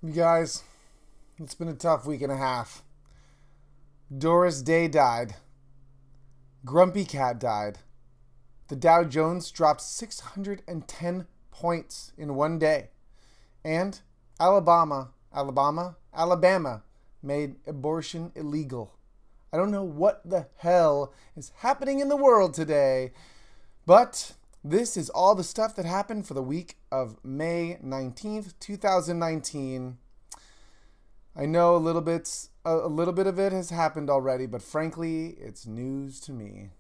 You guys, it's been a tough week and a half. Doris Day died. Grumpy Cat died. The Dow Jones dropped 610 points in one day. And Alabama made abortion illegal. I don't know what the hell is happening in the world today, but this is all the stuff that happened for the week of May 19th, 2019. I know a little bit of it has happened already, but frankly, it's news to me.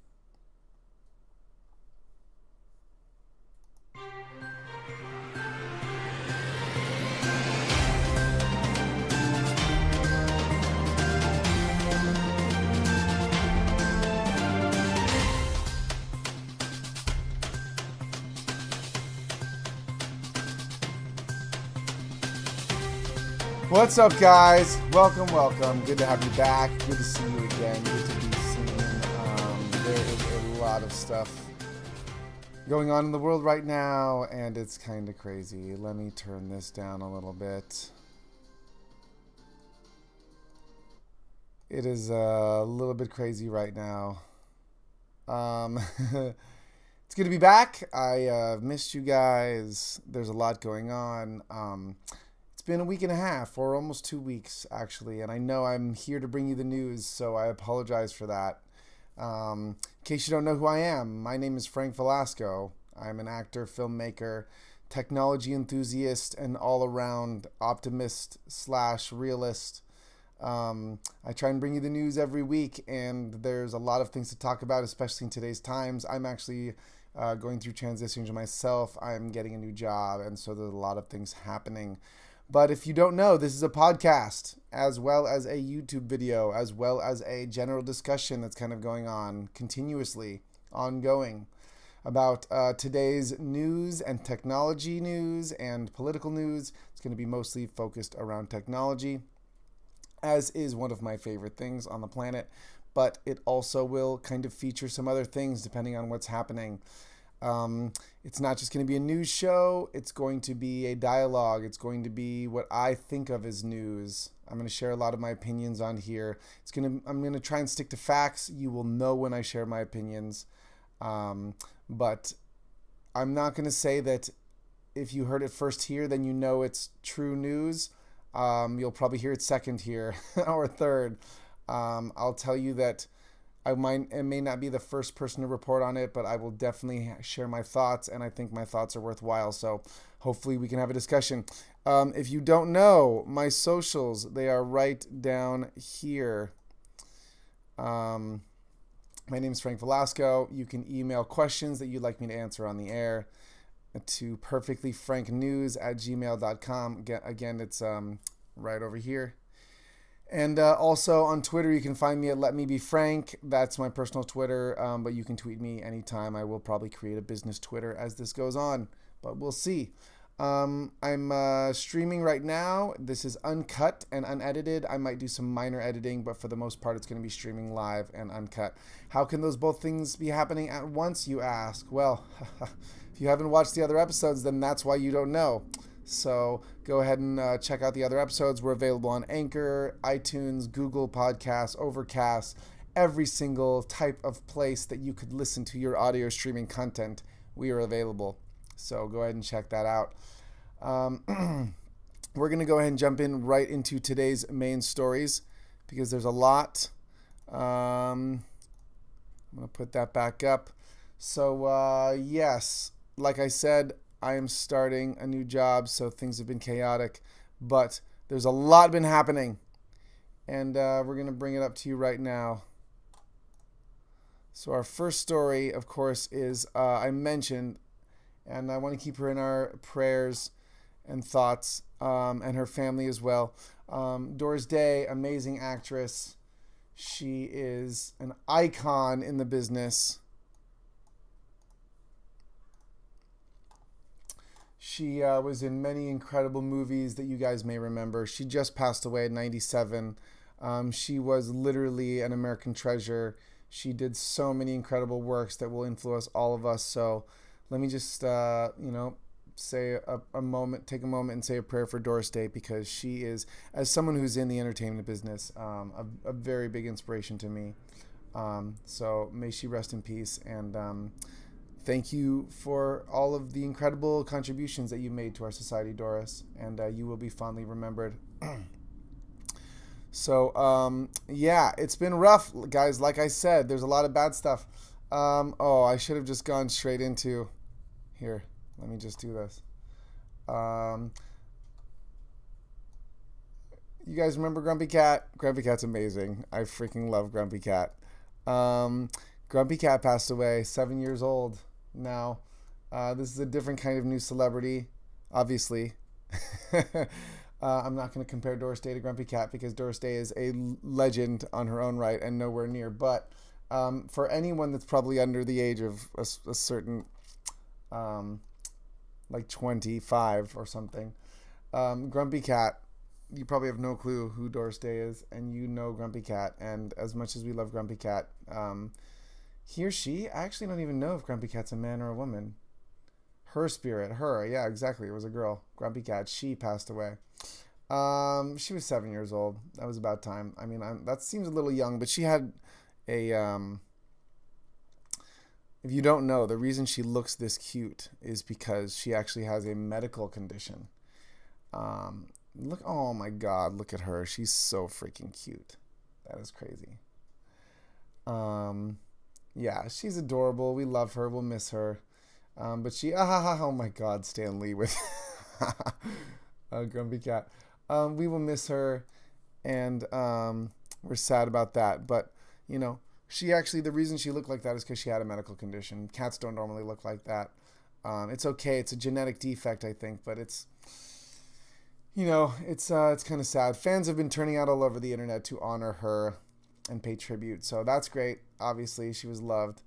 What's up, guys? Welcome. Good to have you back. Good to see you again. Good to be seen. There is a lot of stuff going on in the world right now, and it's kind of crazy. Let me turn this down a little bit. It is a little bit crazy right now. It's good to be back. I missed you guys. There's a lot going on. It's been a week and a half, or almost 2 weeks, actually, and I know I'm here to bring you the news, so I apologize for that. In case you don't know who I am, my name is Frank Velasco. I'm an actor, filmmaker, technology enthusiast, and all-around optimist/realist. I try and bring you the news every week, and there's a lot of things to talk about, especially in today's times. I'm actually going through transitions myself. I'm getting a new job, and so there's a lot of things happening. But if you don't know, this is a podcast, as well as a YouTube video, as well as a general discussion that's kind of going on continuously, ongoing, about today's news and technology news and political news. It's going to be mostly focused around technology, as is one of my favorite things on the planet, but it also will kind of feature some other things depending on what's happening. It's not just going to be a news show. It's going to be a dialogue. It's going to be what I think of as news. I'm going to share a lot of my opinions on here. I'm going to try and stick to facts. You will know when I share my opinions. But I'm not going to say that if you heard it first here, then you know it's true news. You'll probably hear it second here or third. I'll tell you that I may not be the first person to report on it, but I will definitely share my thoughts, and I think my thoughts are worthwhile. So hopefully we can have a discussion. If you don't know, my socials, they are right down here. My name is Frank Velasco. You can email questions that you'd like me to answer on the air to perfectlyfranknews@gmail.com. Again, it's right over here. And also on Twitter, you can find me at Let Me Be Frank. That's my personal Twitter, but you can tweet me anytime. I will probably create a business Twitter as this goes on, but we'll see. I'm streaming right now. This is uncut and unedited. I might do some minor editing, but for the most part, it's going to be streaming live and uncut. How can those both things be happening at once, you ask? Well, if you haven't watched the other episodes, then that's why you don't know. So go ahead and check out the other episodes. We're available on Anchor, iTunes, Google Podcasts, Overcast, every single type of place that you could listen to your audio streaming content. We are available. So go ahead and check that out. We're going to go ahead and jump in right into today's main stories because there's a lot. I'm going to put that back up. So yes, like I said, I am starting a new job, so things have been chaotic, but there's a lot been happening, and we're going to bring it up to you right now. So our first story, of course, is I mentioned, and I want to keep her in our prayers and thoughts, and her family as well. Doris Day, amazing actress. She is an icon in the business. She was in many incredible movies that you guys may remember. She just passed away at 97. She was literally an American treasure. She did so many incredible works that will influence all of us. So let me just, take a moment and say a prayer for Doris Day, because she is, as someone who's in the entertainment business, a very big inspiration to me. So may she rest in peace, and thank you for all of the incredible contributions that you made to our society, Doris, and you will be fondly remembered. So, yeah, it's been rough, guys. Like I said, there's a lot of bad stuff. I should have just gone straight into... Here, let me just do this. You guys remember Grumpy Cat? Grumpy Cat's amazing. I freaking love Grumpy Cat. Grumpy Cat passed away, 7 years old now. This is a different kind of new celebrity, obviously. I'm not going to compare Doris Day to Grumpy Cat, because Doris Day is a legend on her own right and nowhere near. But for anyone that's probably under the age of a certain, like 25 or something, Grumpy Cat, you probably have no clue who Doris Day is, and you know Grumpy Cat. And as much as we love Grumpy Cat, he or she, I actually don't even know if Grumpy Cat's a man or a woman. Her spirit, yeah, exactly. It was a girl. Grumpy Cat, she passed away. She was 7 years old. That was about time. I mean, that seems a little young, but she had a, if you don't know, the reason she looks this cute is because she actually has a medical condition. Oh my God, look at her. She's so freaking cute. That is crazy. Yeah, she's adorable. We love her. We'll miss her. But she, oh my God, Stan Lee with Grumpy Cat. We will miss her, and we're sad about that. But, you know, she actually, the reason she looked like that is because she had a medical condition. Cats don't normally look like that. It's okay. It's a genetic defect, I think, but it's, you know, it's kind of sad. Fans have been turning out all over the internet to honor her and pay tribute. So that's great. Obviously, she was loved.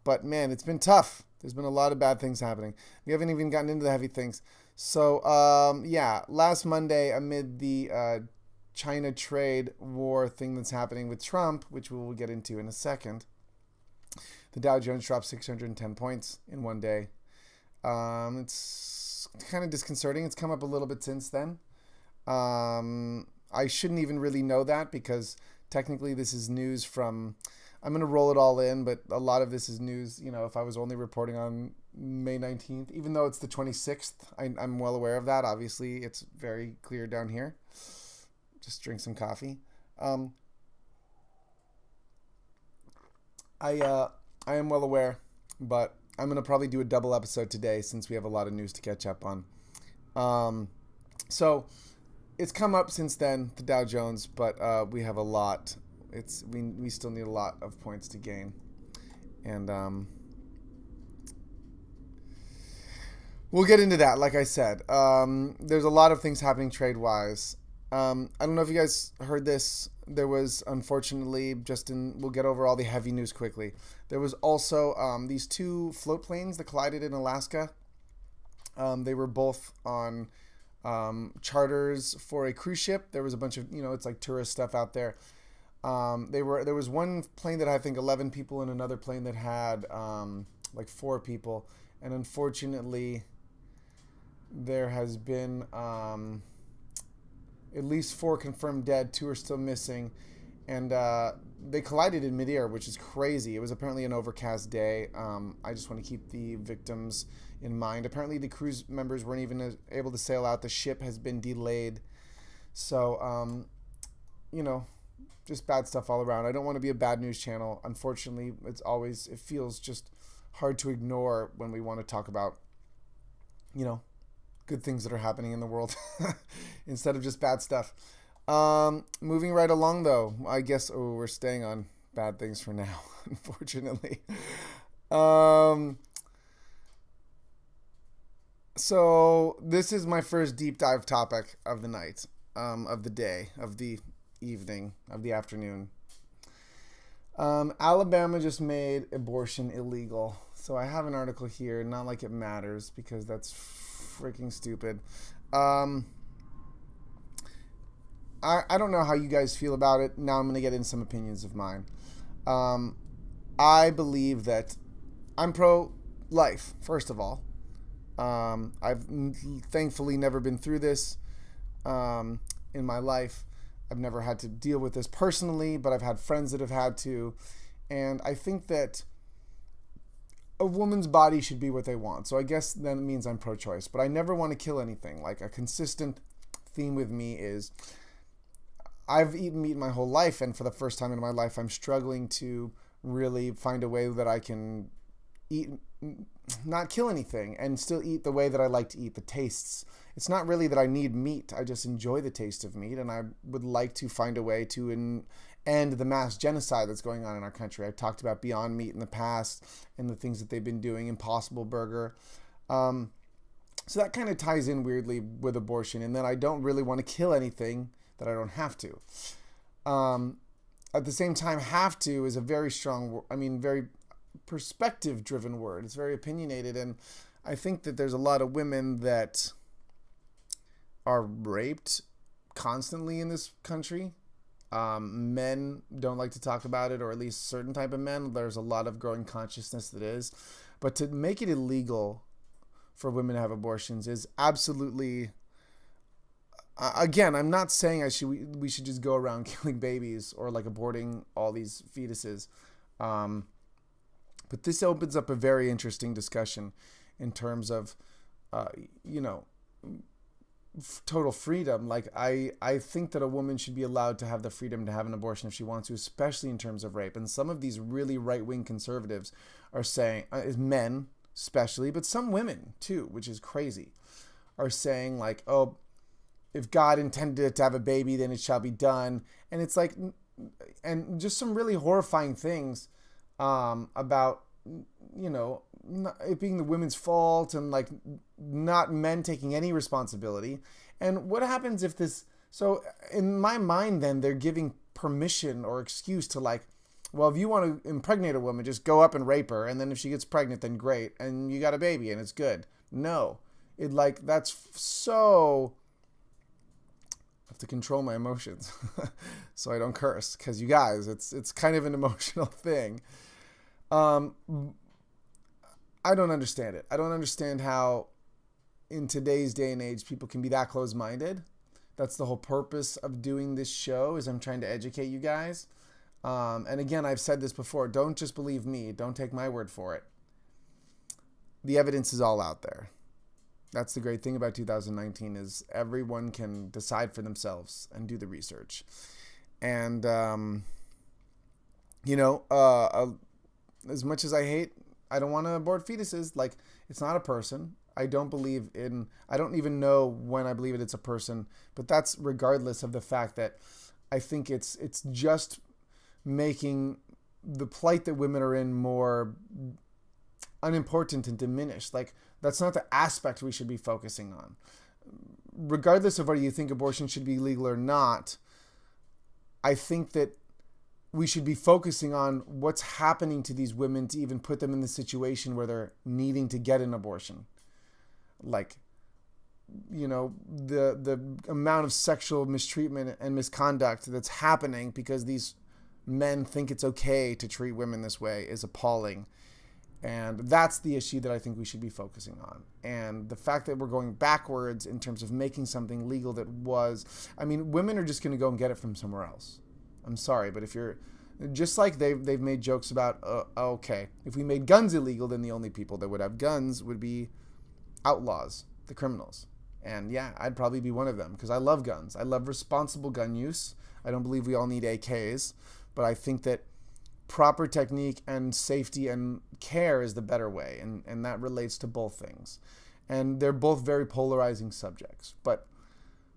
But, man, it's been tough. There's been a lot of bad things happening. We haven't even gotten into the heavy things. So, yeah, last Monday, amid the China trade war thing that's happening with Trump, which we will get into in a second, the Dow Jones dropped 610 points in one day. It's kind of disconcerting. It's come up a little bit since then. I shouldn't even really know that, because technically this is news from... I'm going to roll it all in, but a lot of this is news, you know, if I was only reporting on May 19th, even though it's the 26th, I'm well aware of that. Obviously, it's very clear down here. Just drink some coffee. I am well aware, but I'm going to probably do a double episode today since we have a lot of news to catch up on. So it's come up since then, the Dow Jones, but we have a lot. We still need a lot of points to gain, and we'll get into that. Like I said, there's a lot of things happening trade-wise. I don't know if you guys heard this. There was, unfortunately, we'll get over all the heavy news quickly. There was also these two float planes that collided in Alaska. They were both on charters for a cruise ship. There was a bunch of, it's like tourist stuff out there. There was one plane that had, I think, 11 people, and another plane that had like 4 people. And unfortunately, there has been at least 4 confirmed dead. 2 are still missing, and they collided in midair, which is crazy. It was apparently an overcast day. I just want to keep the victims in mind. Apparently, the cruise members weren't even able to sail out. The ship has been delayed. So, just bad stuff all around. I don't want to be a bad news channel. Unfortunately, it feels just hard to ignore when we want to talk about, good things that are happening in the world instead of just bad stuff. Moving right along, though, I guess, we're staying on bad things for now, unfortunately. So this is my first deep dive topic of the night, of the day, of the evening, of the afternoon. Alabama just made abortion illegal. So I have an article here, not like it matters, because that's freaking stupid. I don't know how you guys feel about it. Now I'm going to get in some opinions of mine. I believe that I'm pro-life, first of all. I've thankfully never been through this in my life. I've never had to deal with this personally, but I've had friends that have had to. And I think that a woman's body should be what they want. So I guess that means I'm pro-choice. But I never want to kill anything. Like, a consistent theme with me is I've eaten meat my whole life. And for the first time in my life, I'm struggling to really find a way that I can eat, not kill anything, and still eat the way that I like to eat, the tastes. It's not really that I need meat. I just enjoy the taste of meat, and I would like to find a way to end the mass genocide that's going on in our country. I've talked about Beyond Meat in the past and the things that they've been doing, Impossible Burger. So that kind of ties in weirdly with abortion, and then I don't really want to kill anything that I don't have to. At the same time, have to is a very strong, very perspective-driven word. It's very opinionated, and I think that there's a lot of women that are raped constantly in this country. Men don't like to talk about it, or at least certain type of men. There's a lot of growing consciousness that is. But to make it illegal for women to have abortions is absolutely... Again, I'm not saying we should just go around killing babies or like aborting all these fetuses. But this opens up a very interesting discussion in terms of, total freedom. Like, I think that a woman should be allowed to have the freedom to have an abortion if she wants to, especially in terms of rape. And some of these really right-wing conservatives are saying, men especially, but some women too, which is crazy, are saying like, oh, if God intended it to have a baby, then it shall be done. And it's like, and just some really horrifying things about, it being the women's fault and like not men taking any responsibility. And what happens if this, so in my mind, then they're giving permission or excuse to like, well, if you want to impregnate a woman, just go up and rape her. And then if she gets pregnant, then great. And you got a baby and it's good. No, that's so... I have to control my emotions so I don't curse, because you guys, it's kind of an emotional thing. I don't understand it. I don't understand how in today's day and age people can be that close-minded. That's the whole purpose of doing this show, is I'm trying to educate you guys. And again, I've said this before, don't just believe me. Don't take my word for it. The evidence is all out there. That's the great thing about 2019, is everyone can decide for themselves and do the research. And, as much as I don't want to abort fetuses. Like, it's not a person. I don't even know when I believe it's a person, but that's regardless of the fact that I think it's just making the plight that women are in more unimportant and diminished. Like, that's not the aspect we should be focusing on. Regardless of whether you think abortion should be legal or not, I think that we should be focusing on what's happening to these women to even put them in the situation where they're needing to get an abortion. Like, the amount of sexual mistreatment and misconduct that's happening because these men think it's okay to treat women this way is appalling. And that's the issue that I think we should be focusing on. And the fact that we're going backwards in terms of making something legal that women are just going to go and get it from somewhere else. I'm sorry, but if you're just like they've made jokes about, okay, if we made guns illegal, then the only people that would have guns would be outlaws, the criminals. And yeah, I'd probably be one of them, because I love guns. I love responsible gun use. I don't believe we all need AKs, but I think that proper technique and safety and care is the better way, and that relates to both things. And they're both very polarizing subjects. But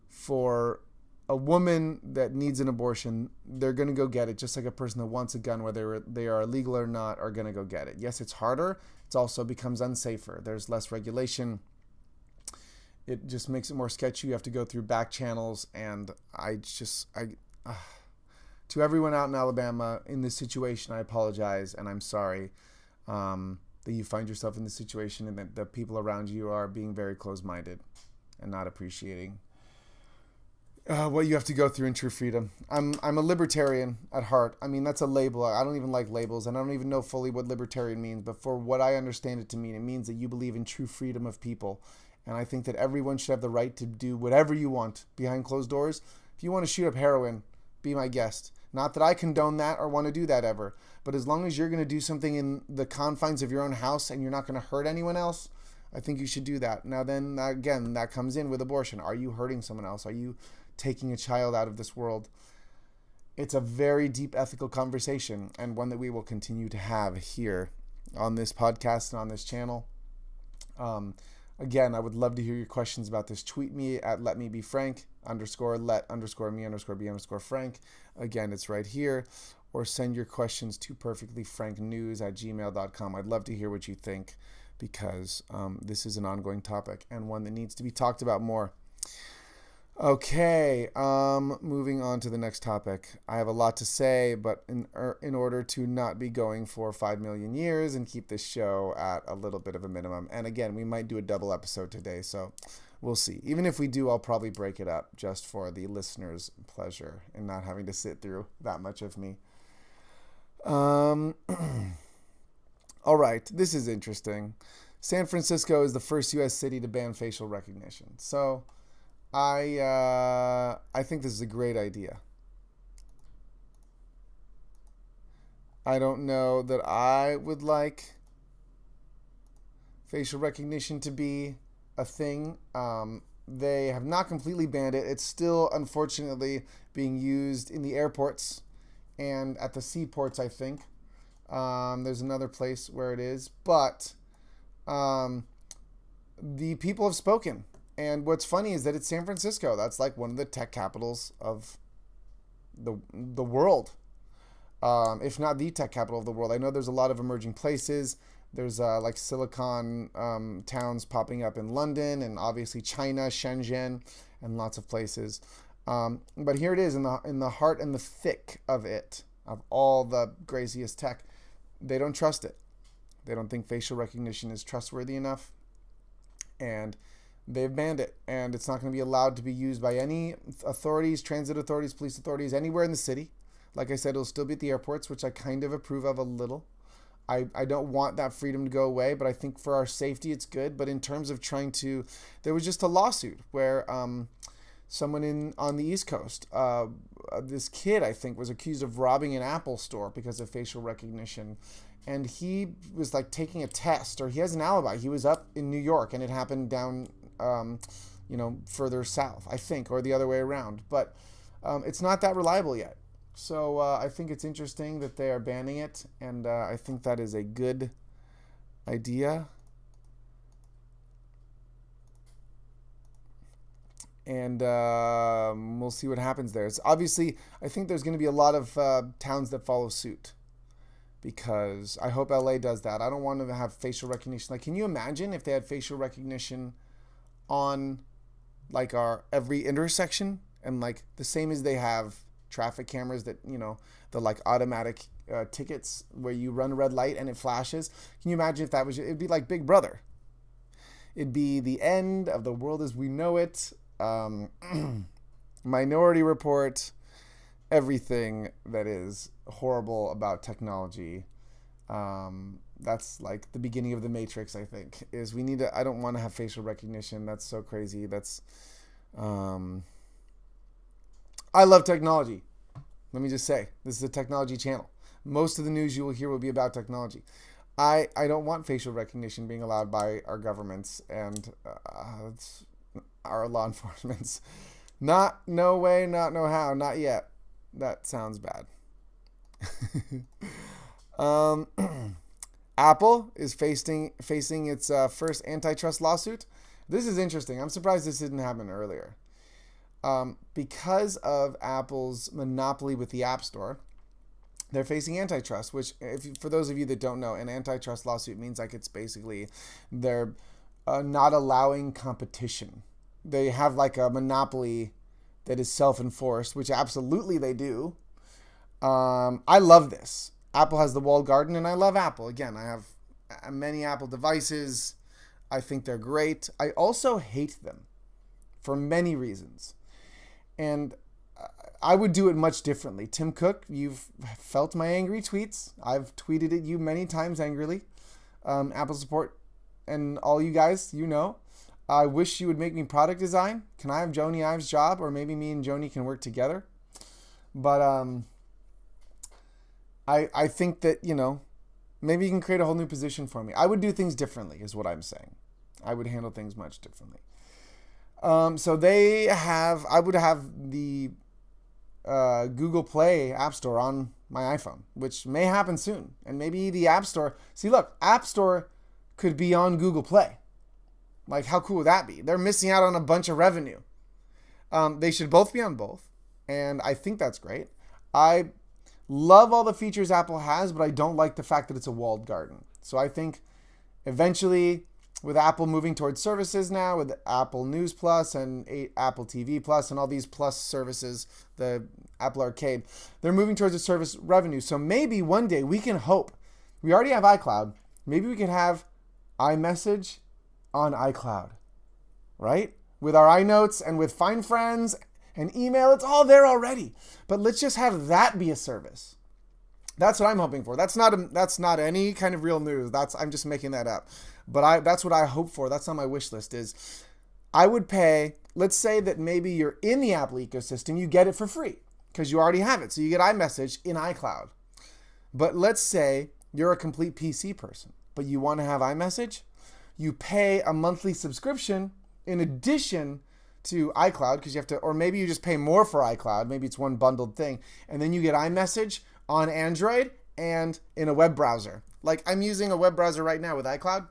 for a woman that needs an abortion, they're going to go get it, just like a person that wants a gun, whether they are illegal or not, are going to go get it. Yes, it's harder. It also becomes unsafer. There's less regulation. It just makes it more sketchy. You have to go through back channels, and to everyone out in Alabama in this situation, I apologize, and I'm sorry that you find yourself in this situation, and that the people around you are being very close-minded and not appreciating What you have to go through in true freedom. I'm a libertarian at heart. I mean, that's a label. I don't even like labels, and I don't even know fully what libertarian means. But for what I understand it to mean, it means that you believe in true freedom of people. And I think that everyone should have the right to do whatever you want behind closed doors. If you want to shoot up heroin, be my guest. Not that I condone that or want to do that ever. But as long as you're going to do something in the confines of your own house and you're not going to hurt anyone else, I think you should do that. Now then, again, that comes in with abortion. Are you hurting someone else? Are you taking a child out of this world? It's a very deep ethical conversation, and one that we will continue to have here on this podcast and on this channel. Again, I would love to hear your questions about this. Tweet me at letmebefrank _let_me_be_frank. Again, it's right here. Or send your questions to perfectlyfranknews@gmail.com. I'd love to hear what you think, because this is an ongoing topic and one that needs to be talked about more. Okay, moving on to the next topic. I have a lot to say, but in order to not be going for 5 million years and keep this show at a little bit of a minimum. And again, we might do a double episode today, so we'll see. Even if we do, I'll probably break it up just for the listeners' pleasure and not having to sit through that much of me. All right, this is interesting. San Francisco is the first U.S. city to ban facial recognition. So I think this is a great idea. I don't know that I would like facial recognition to be a thing. They have not completely banned it. It's still, unfortunately, being used in the airports and at the seaports, I think. There's another place where it is. But the people have spoken. And what's funny is that it's San Francisco. That's like one of the tech capitals of the world, if not the tech capital of the world. I know there's a lot of emerging places. There's like silicon towns popping up in London, and obviously China, Shenzhen, and lots of places. But here it is in the heart and the thick of it, of all the craziest tech. They don't trust it. They don't think facial recognition is trustworthy enough. And they've banned it, and it's not going to be allowed to be used by any authorities, transit authorities, police authorities, anywhere in the city. Like I said, it'll still be at the airports, which I kind of approve of a little. I don't want that freedom to go away, but I think for our safety, it's good. But in terms of there was just a lawsuit where someone on the East Coast, this kid, I think, was accused of robbing an Apple store because of facial recognition. And he was like taking a test, or he has an alibi. He was up in New York, and it happened down further south, I think, or the other way around. But it's not that reliable yet. So I think it's interesting that they are banning it, and I think that is a good idea. And we'll see what happens there. It's obviously, I think there's going to be a lot of towns that follow suit, because I hope LA does that. I don't want to have facial recognition. Like, can you imagine if they had facial recognition on like our every intersection, and like the same as they have traffic cameras that, the like automatic tickets where you run a red light and it flashes. Can you imagine if that was, it'd be like Big Brother. It'd be the end of the world as we know it. Minority Report, everything that is horrible about technology. That's like the beginning of the Matrix, I think, is I don't want to have facial recognition. That's so crazy. I love technology. Let me just say, this is a technology channel. Most of the news you will hear will be about technology. I don't want facial recognition being allowed by our governments and our law enforcements. No way, no how, not yet. That sounds bad. Apple is facing its first antitrust lawsuit. This is interesting. I'm surprised this didn't happen earlier. Because of Apple's monopoly with the AppStore, they're facing antitrust, which, for those of you that don't know, an antitrust lawsuit means like it's basically they're not allowing competition. They have like a monopoly that is self-enforced, which absolutely they do. I love this. Apple has the walled garden, and I love Apple. Again, I have many Apple devices. I think they're great. I also hate them for many reasons. And I would do it much differently. Tim Cook, you've felt my angry tweets. I've tweeted at you many times angrily. Apple support and all you guys, you know. I wish you would make me product design. Can I have Joni Ives' job? Or maybe me and Joni can work together. But I think that, you know, maybe you can create a whole new position for me. I would do things differently is what I'm saying. I would handle things much differently. So I would have the Google Play App Store on my iPhone, which may happen soon. And maybe the App Store, see look, App Store could be on Google Play. Like, how cool would that be? They're missing out on a bunch of revenue. They should both be on both. And I think that's great. I love all the features Apple has, but I don't like the fact that it's a walled garden. So I think eventually, with Apple moving towards services now, with Apple News Plus and Apple TV Plus and all these Plus services, the Apple Arcade, they're moving towards a service revenue. So maybe one day we can hope. We already have iCloud. Maybe we can have iMessage on iCloud, right? With our iNotes and with Find Friends and email, it's all there already. But let's just have that be a service. That's what I'm hoping for. That's not any kind of real news. I'm just making that up. But that's what I hope for. That's on my wish list is I would pay, let's say that maybe you're in the Apple ecosystem, you get it for free because you already have it. So you get iMessage in iCloud. But let's say you're a complete PC person, but you want to have iMessage. You pay a monthly subscription in addition to iCloud because you have to, or maybe you just pay more for iCloud. Maybe it's one bundled thing. And then you get iMessage on Android and in a web browser. Like I'm using a web browser right now with iCloud.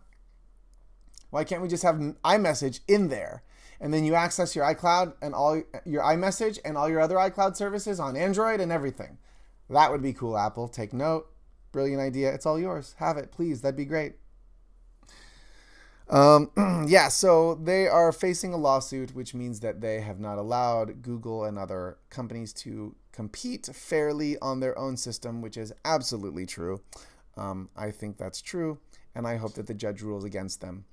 Why can't we just have iMessage in there? And then you access your iCloud and all your iMessage and all your other iCloud services on Android and everything. That would be cool, Apple. Take note. Brilliant idea. It's all yours. Have it, please. That'd be great. Yeah, so they are facing a lawsuit, which means that they have not allowed Google and other companies to compete fairly on their own system, which is absolutely true. I think that's true, and I hope that the judge rules against them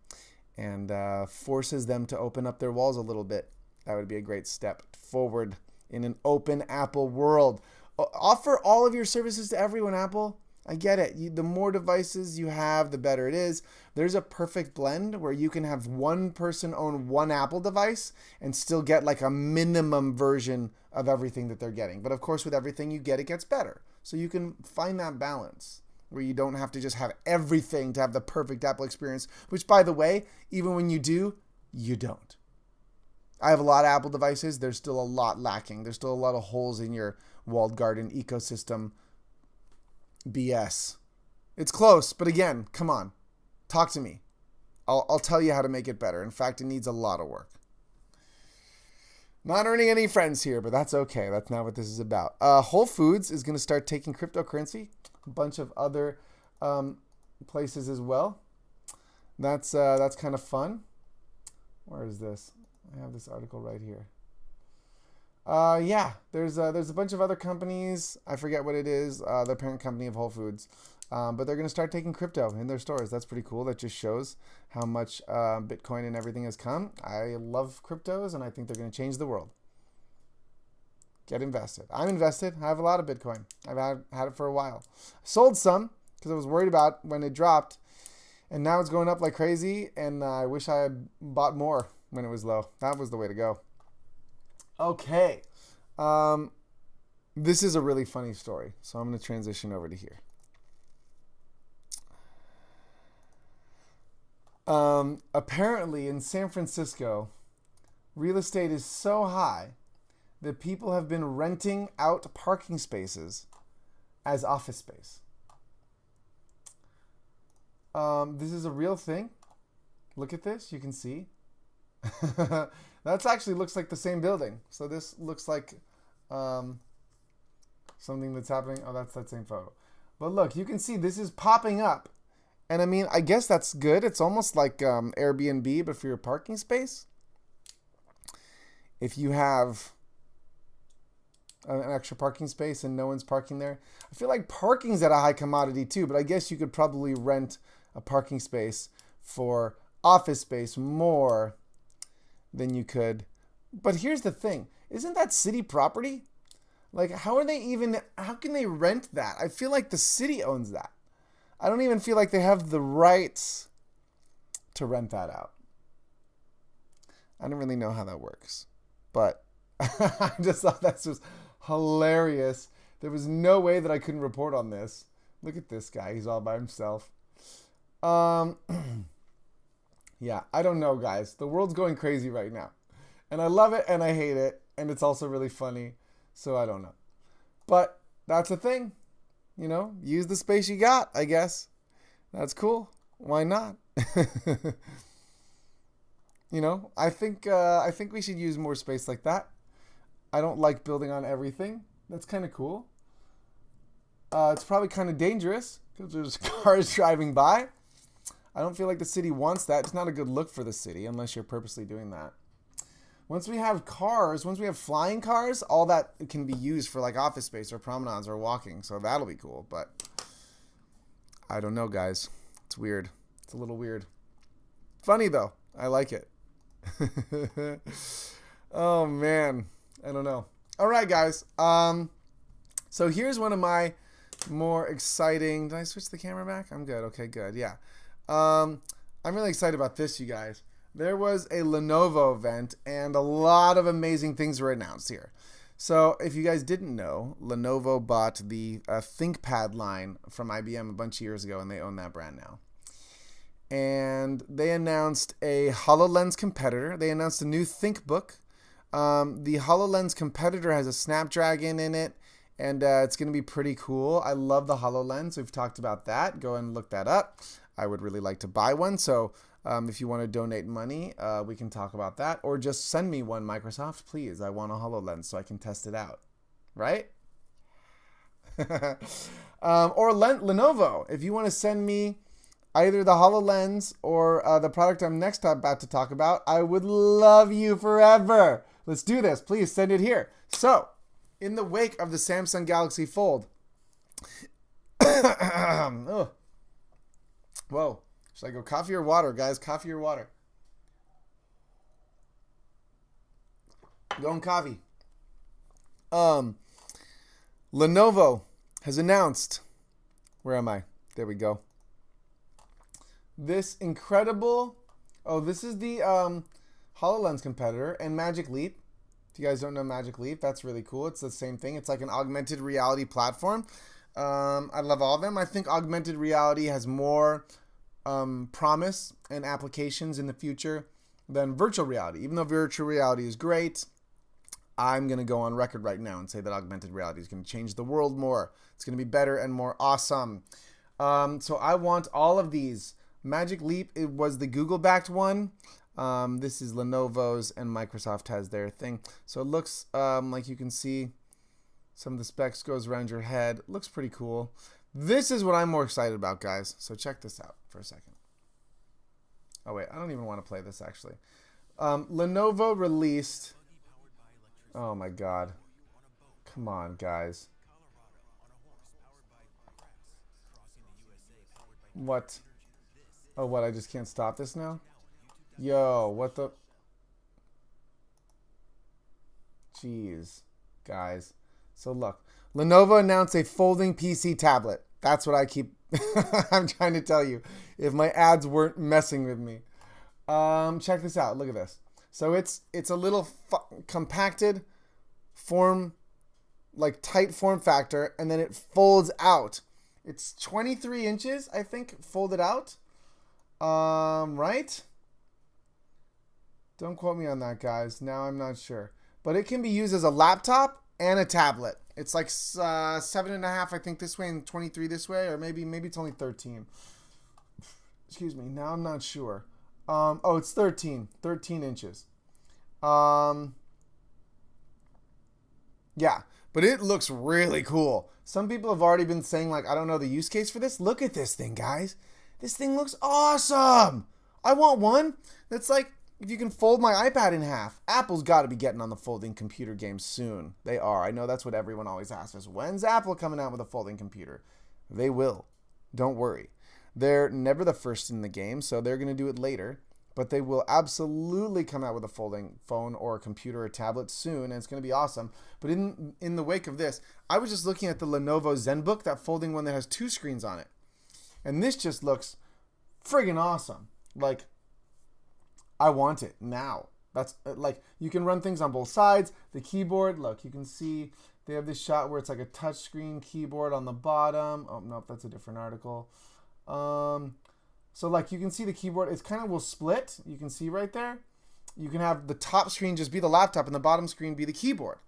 and forces them to open up their walls a little bit. That would be a great step forward in an open Apple world. Offer all of your services to everyone, Apple. I get it. The more devices you have, the better it is. There's a perfect blend where you can have one person own one Apple device and still get like a minimum version of everything that they're getting. But of course, with everything you get, it gets better. So you can find that balance where you don't have to just have everything to have the perfect Apple experience, which by the way, even when you do, you don't. I have a lot of Apple devices. There's still a lot lacking. There's still a lot of holes in your walled garden ecosystem. BS. It's close, but again, come on. Talk to me. I'll tell you how to make it better. In fact, it needs a lot of work. Not earning any friends here, but that's okay. That's not what this is about. Whole Foods is going to start taking cryptocurrency. A bunch of other places as well. That's kind of fun. Where is this? I have this article right here. Yeah, there's a bunch of other companies. I forget what it is. The parent company of Whole Foods. But they're going to start taking crypto in their stores. That's pretty cool. That just shows how much Bitcoin and everything has come. I love cryptos, and I think they're going to change the world. Get invested. I'm invested. I have a lot of Bitcoin. I've had it for a while. Sold some because I was worried about when it dropped. And now it's going up like crazy, and I wish I had bought more when it was low. That was the way to go. Okay. This is a really funny story, so I'm going to transition over to here. Apparently in San Francisco, real estate is so high that people have been renting out parking spaces as office space. This is a real thing. Look at this. You can see. That actually looks like the same building. So this looks like something that's happening. Oh, that's that same photo. But look, you can see this is popping up. And I mean, I guess that's good. It's almost like Airbnb, but for your parking space. If you have an extra parking space and no one's parking there. I feel like parking's at a high commodity too, but I guess you could probably rent a parking space for office space more than you could. But here's the thing. isn't that city property? Like, how can they rent that? I feel like the city owns that. I don't even feel like they have the rights to rent that out. I don't really know how that works, but I just thought that was hilarious. There was no way that I couldn't report on this. Look at this guy. He's all by himself. Yeah, I don't know, guys. The world's going crazy right now. And I love it and I hate it. And it's also really funny. So I don't know. But that's the thing. You know, use the space you got, I guess. That's cool. Why not? You know, I think we should use more space like that. I don't like building on everything. That's kind of cool. It's probably kind of dangerous because there's cars driving by. I don't feel like the city wants that. It's not a good look for the city unless you're purposely doing that. Once we have cars, once we have flying cars, all that can be used for like office space or promenades or walking. So that'll be cool. But I don't know, guys. It's weird. It's a little weird. Funny though. I like it. Oh man. I don't know. All right, guys. So here's one of my more exciting. Did I switch the camera back? I'm good. Okay, good. Yeah. I'm really excited about this, you guys. There was a Lenovo event and a lot of amazing things were announced here. So if you guys didn't know, Lenovo bought the ThinkPad line from IBM a bunch of years ago, and they own that brand now. And they announced a HoloLens competitor. They announced a new ThinkBook. The HoloLens competitor has a Snapdragon in it, and it's going to be pretty cool. I love the HoloLens. We've talked about that. Go and look that up. I would really like to buy one. So if you want to donate money, we can talk about that. Or just send me one, Microsoft, please. I want a HoloLens so I can test it out. Right? Or Lenovo. If you want to send me either the HoloLens or the product I'm about to talk about, I would love you forever. Let's do this. Please send it here. So, in the wake of the Samsung Galaxy Fold, whoa, should I go coffee or water, guys? Coffee or water? Going coffee. Lenovo has announced, where am I? There we go. This incredible, this is the HoloLens competitor and Magic Leap. If you guys don't know Magic Leap, that's really cool. It's the same thing. It's like an augmented reality platform. I love all of them. I think augmented reality has more promise and applications in the future than virtual reality. Even though virtual reality is great, I'm going to go on record right now and say that augmented reality is going to change the world more. It's going to be better and more awesome. So I want all of these. Magic Leap, it was the Google-backed one. This is Lenovo's, and Microsoft has their thing. So it looks like you can see some of the specs goes around your head. It looks pretty cool. This is what I'm more excited about, guys. So check this out for a second. Oh, wait. I don't even want to play this, actually. Lenovo released... Oh, my God. Come on, guys. What? Oh, what? I just can't stop this now? Yo, what the... Jeez, guys. So look, Lenovo announced a folding PC tablet. That's what I keep... I'm trying to tell you. If my ads weren't messing with me. Check this out. Look at this. So it's a little compacted form, like tight form factor, and then it folds out. It's 23 inches, I think, folded out. Right? Don't quote me on that, guys. Now I'm not sure. But it can be used as a laptop and a tablet. It's like 7.5, I think, this way, and 23 this way, or maybe it's only 13. Excuse me. Now I'm not sure. Oh, it's 13 inches. Yeah, but it looks really cool. Some people have already been saying, like, I don't know the use case for this. Look at this thing, guys. This thing looks awesome. I want one. That's like, if you can fold my iPad in half. Apple's got to be getting on the folding computer game soon. They are. I know that's what everyone always asks us. When's Apple coming out with a folding computer? They will. Don't worry. They're never the first in the game, so they're going to do it later. but they will absolutely come out with a folding phone or a computer or tablet soon, and it's going to be awesome. But in the wake of this, I was just looking at the Lenovo ZenBook, that folding one that has 2 screens on it. And this just looks friggin' awesome. Like, I want it now. That's like, you can run things on both sides. The keyboard, look, you can see they have this shot where it's like a touchscreen keyboard on the bottom. Oh, no, that's a different article. So like, you can see the keyboard, it's kind of will split. You can see right there. You can have the top screen just be the laptop and the bottom screen be the keyboard.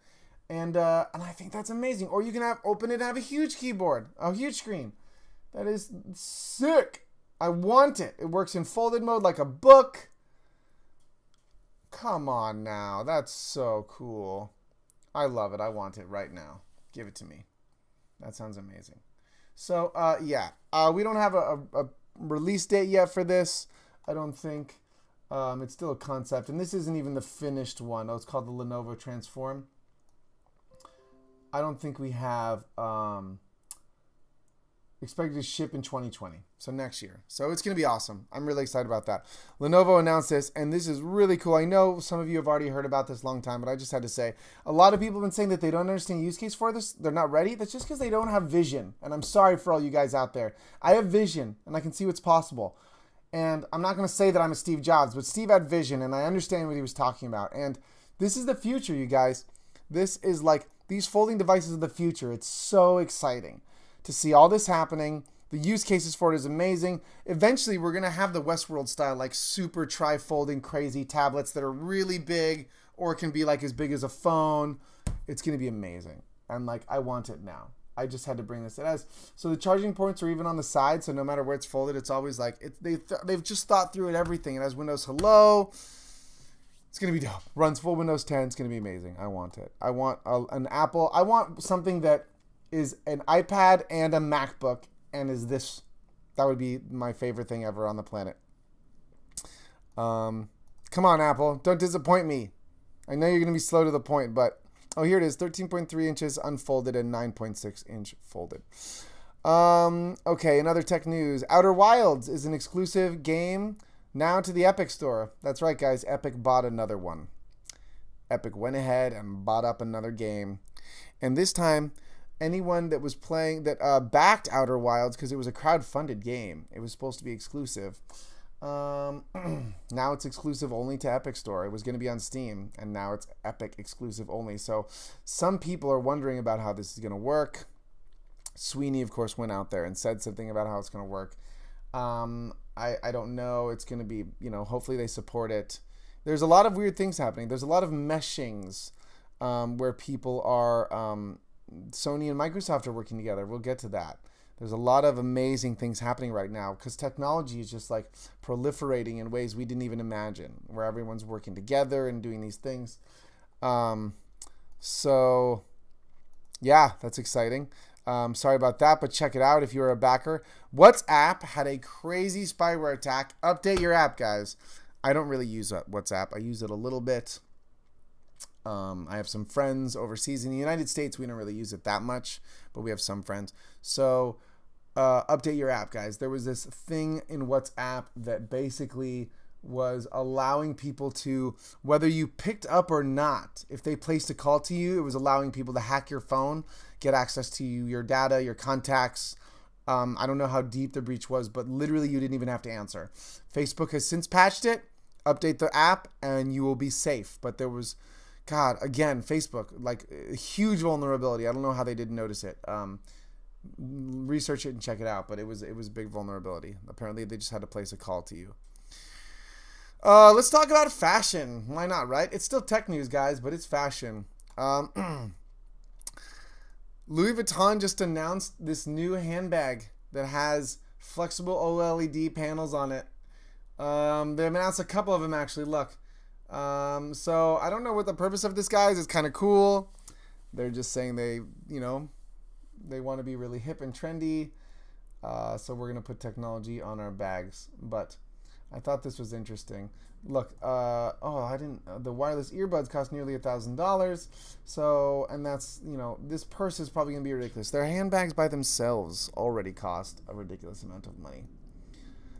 And I think that's amazing. Or you can open it and have a huge keyboard, a huge screen. That is sick. I want it. It works in folded mode like a book. Come on now. That's so cool. I love it. I want it right now. Give it to me. That sounds amazing. So, yeah. We don't have a release date yet for this. I don't think. It's still a concept. And this isn't even the finished one. Oh, it's called the Lenovo Transform. I don't think we have... expected to ship in 2020, so next year. So it's going to be awesome. I'm really excited about that. Lenovo announced this, and this is really cool. I know some of you have already heard about this a long time, but I just had to say, a lot of people have been saying that they don't understand the use case for this. They're not ready. That's just because they don't have vision. And I'm sorry for all you guys out there. I have vision, and I can see what's possible. And I'm not going to say that I'm a Steve Jobs, but Steve had vision, and I understand what he was talking about. And this is the future, you guys. This is like these folding devices of the future. It's so exciting to see all this happening. The use cases for it is amazing. Eventually, we're going to have the Westworld style, like super tri-folding crazy tablets that are really big or can be like as big as a phone. It's going to be amazing. And like, I want it now. I just had to bring this. It has, so the charging ports are even on the side. So no matter where it's folded, it's always like, they've just thought through it, everything. It has Windows Hello. It's going to be dope. Runs full Windows 10. It's going to be amazing. I want it. I want an Apple. I want something that is an iPad and a MacBook, and is this. That would be my favorite thing ever on the planet. Come on, Apple. Don't disappoint me. I know you're going to be slow to the point, but... Oh, here it is. 13.3 inches unfolded and 9.6 inch folded. Okay, another tech news. Outer Wilds is an exclusive game now to the Epic Store. That's right, guys. Epic bought another one. Epic went ahead and bought up another game. And this time... anyone that was playing that backed Outer Wilds, because it was a crowd-funded game. It was supposed to be exclusive. Now it's exclusive only to Epic Store. It was going to be on Steam, and now it's Epic exclusive only. So some people are wondering about how this is going to work. Sweeney, of course, went out there and said something about how it's going to work. I don't know. It's going to be, hopefully they support it. There's a lot of weird things happening. There's a lot of meshings where people are... Sony and Microsoft are working together. We'll get to that. There's a lot of amazing things happening right now because technology is just like proliferating in ways we didn't even imagine, where everyone's working together and doing these things. So yeah, that's exciting. Sorry about that, but check it out if you're a backer. WhatsApp had a crazy spyware attack. Update your app, guys. I don't really use WhatsApp. I use it a little bit. I have some friends overseas in the United States. We don't really use it that much, but we have some friends. So update your app, guys. There was this thing in WhatsApp that basically was allowing people to, whether you picked up or not, if they placed a call to you, it was allowing people to hack your phone, get access to your data, your contacts. I don't know how deep the breach was, but literally you didn't even have to answer. Facebook has since patched it. Update the app and you will be safe. But there was... God, again, Facebook, like a huge vulnerability. I don't know how they didn't notice it. Research it and check it out, but it was a big vulnerability. Apparently, they just had to place a call to you. Let's talk about fashion. Why not, right? It's still tech news, guys, but it's fashion. Louis Vuitton just announced this new handbag that has flexible OLED panels on it. They've announced a couple of them, actually. Look. So I don't know what the purpose of this, guys. It's kind of cool. They're just saying they want to be really hip and trendy. So we're going to put technology on our bags. But I thought this was interesting. Look, the wireless earbuds cost nearly $1,000. So, and that's, this purse is probably going to be ridiculous. Their handbags by themselves already cost a ridiculous amount of money.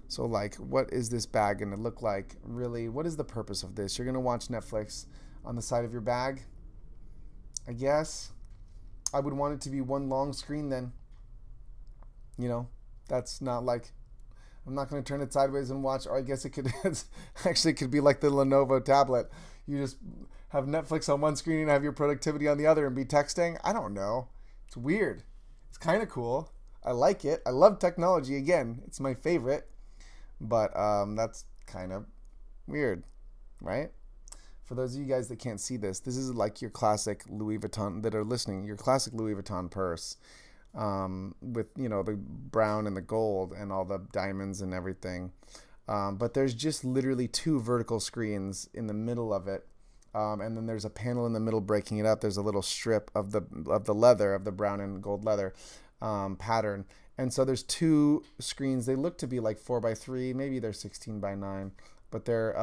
So like, what is this bag going to look like? Really, what is the purpose of this? You're going to watch Netflix on the side of your bag? I guess. I would want it to be one long screen then. You know, that's not like, I'm not going to turn it sideways and watch, or I guess it could, actually it could be like the Lenovo tablet. You just have Netflix on one screen and have your productivity on the other and be texting. I don't know. It's weird. It's kind of cool. I like it. I love technology. Again, it's my favorite. But that's kind of weird, right? For those of you guys that can't see this, this is like your classic Louis Vuitton, that are listening, your classic Louis Vuitton purse with, you know, the brown and the gold and all the diamonds and everything. But there's just literally two vertical screens in the middle of it. And then there's a panel in the middle breaking it up. There's a little strip of the leather, of the brown and gold leather pattern. And so there's two screens. They look to be like 4x3. Maybe they're 16x9. But they're,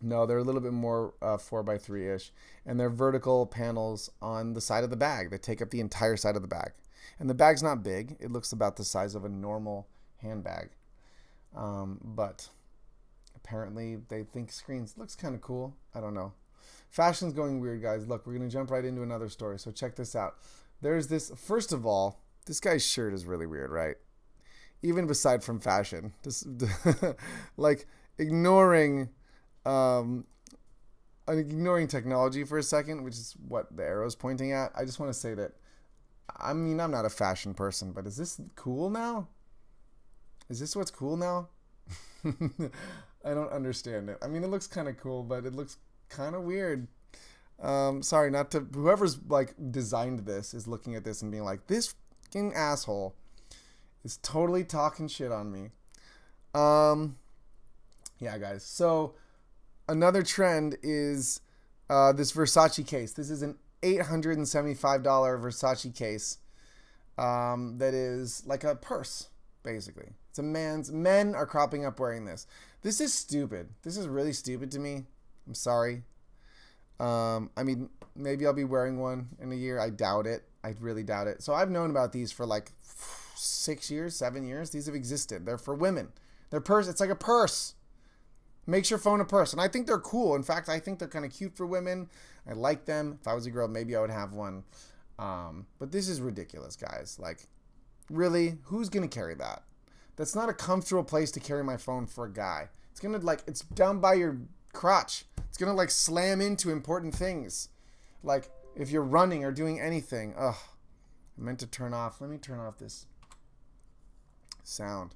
no, they're a little bit more 4x3-ish. And they're vertical panels on the side of the bag. They take up the entire side of the bag. And the bag's not big. It looks about the size of a normal handbag. But apparently they think screens looks kind of cool. I don't know. Fashion's going weird, guys. Look, we're going to jump right into another story. So check this out. There's this, first of all, this guy's shirt is really weird, right? Even aside from fashion, this like ignoring technology for a second, which is what the arrow's pointing at. I just want to say that, I mean, I'm not a fashion person, but is this cool now? Is this what's cool now? I don't understand it. I mean, it looks kind of cool, but it looks kind of weird. Sorry, not to, whoever's like designed this is looking at this and being like, this fucking asshole is totally talking shit on me. Yeah, guys. So another trend is this Versace case. This is an $875 Versace case that is like a purse, basically. It's a man's. Men are cropping up wearing this. This is stupid. This is really stupid to me. I'm sorry. I mean, maybe I'll be wearing one in a year. I doubt it. I really doubt it. So I've known about these for like 6 years, 7 years. These have existed. They're for women. They're purse. It's like a purse. Makes your phone a purse. And I think they're cool. In fact, I think they're kind of cute for women. I like them. If I was a girl, maybe I would have one. But this is ridiculous, guys. Like, really? Who's going to carry that? That's not a comfortable place to carry my phone for a guy. It's going to, like, it's down by your crotch. It's going to, like, slam into important things. Like, if you're running or doing anything. Ugh. I meant to turn off. Let me turn off this sound.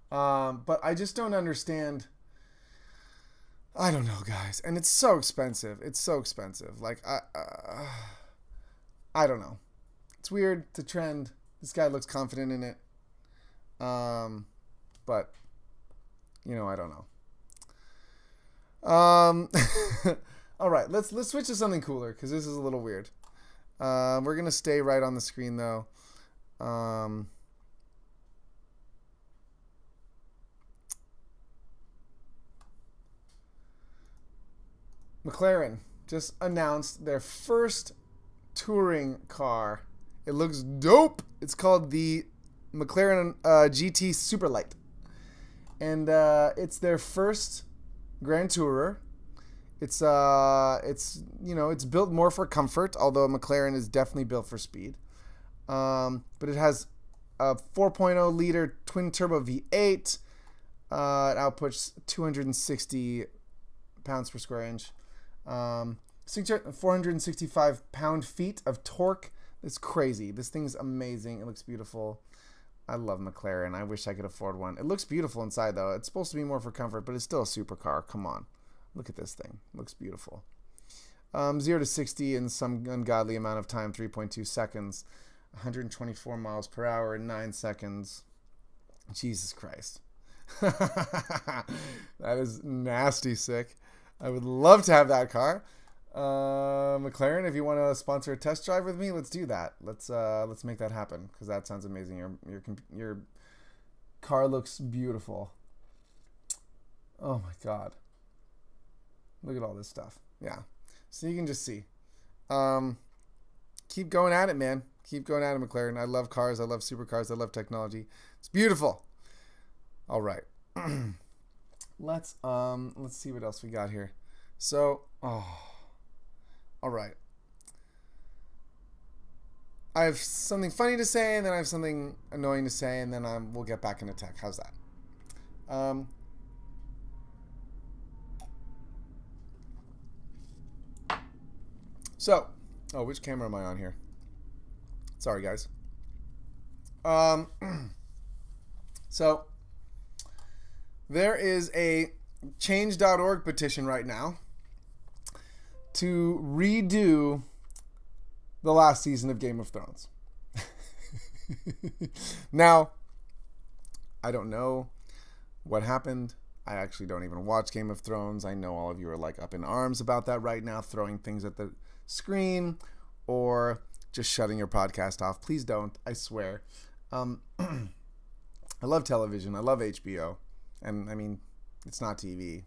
But I just don't understand. I don't know, guys. And it's so expensive. It's so expensive. Like, I don't know. It's weird. It's a trend. This guy looks confident in it. But, you know, I don't know. All right, let's switch to something cooler because this is a little weird. We're going to stay right on the screen, though. McLaren just announced their first touring car. It looks dope. It's called the McLaren GT Superlight. And it's their first Grand Tourer. It's you know, it's built more for comfort, although McLaren is definitely built for speed. But it has a 4.0 liter twin turbo V8. It outputs 260 pounds per square inch. 465 pound-feet of torque. It's crazy. This thing's amazing. It looks beautiful. I love McLaren. I wish I could afford one. It looks beautiful inside, though. It's supposed to be more for comfort, but it's still a supercar. Come on. Look at this thing. It looks beautiful. 0 to 60 in some ungodly amount of time, 3.2 seconds. 124 miles per hour in 9 seconds. Jesus Christ. That is nasty sick. I would love to have that car. McLaren, if you want to sponsor a test drive with me, let's do that. Let's make that happen because that sounds amazing. Your car looks beautiful. Oh my God. Look at all this stuff. Yeah. So you can just see. Keep going at it, man. Keep going at it, McLaren. I love cars. I love supercars. I love technology. It's beautiful. All right. Let's see what else we got here. So, all right. I have something funny to say, and then I have something annoying to say, and then we'll get back into tech. How's that? Which camera am I on here? Sorry, guys. So, there is a change.org petition right now to redo the last season of Game of Thrones. Now, I don't know what happened. I actually don't even watch Game of Thrones. I know all of you are like up in arms about that right now, throwing things at the screen or just shutting your podcast off. Please don't, I swear. I love television. I love HBO. And I mean, it's not TV,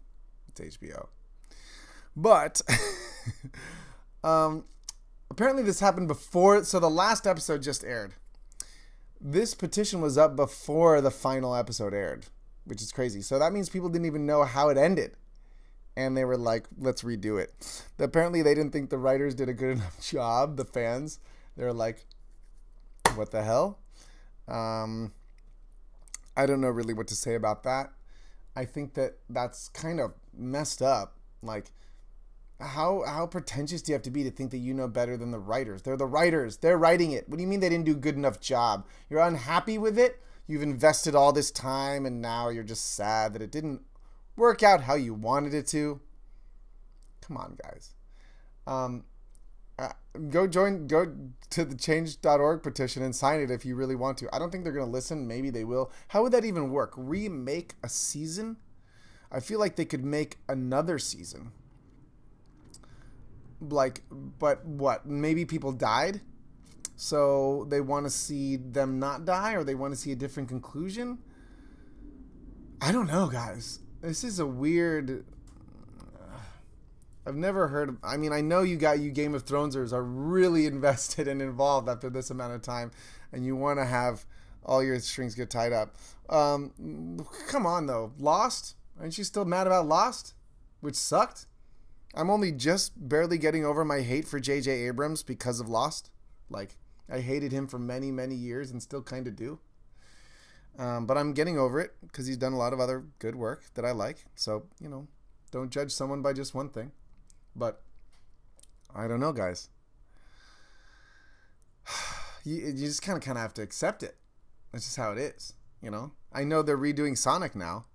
it's HBO. But apparently this happened before, so the last episode just aired. This petition was up before the final episode aired, which is crazy. So that means people didn't even know how it ended. And they were like, let's redo it. Apparently they didn't think the writers did a good enough job, the fans. They were like, what the hell? I don't know really what to say about that. I think that that's kind of messed up. Like, how pretentious do you have to be to think that you know better than the writers? They're the writers. They're writing it. What do you mean they didn't do a good enough job? You're unhappy with it? You've invested all this time and now you're just sad that it didn't work out how you wanted it to? Come on, guys. Go to the change.org petition and sign it if you really want to. I don't think they're going to listen. Maybe they will. How would that even work? Remake a season? I feel like they could make another season. Like, but what? Maybe people died? So they want to see them not die, or they want to see a different conclusion? I don't know, guys. This is a weird... I've never heard... I mean, I know you Game of Thronesers are really invested and involved after this amount of time, and you want to have all your strings get tied up. Come on, though. Lost? Aren't you still mad about Lost? Which sucked? I'm only just barely getting over my hate for J.J. Abrams because of Lost. Like, I hated him for many, many years and still kind of do. But I'm getting over it because he's done a lot of other good work that I like. So, don't judge someone by just one thing. But I don't know, guys. You just kind of have to accept it. That's just how it is, I know they're redoing Sonic now.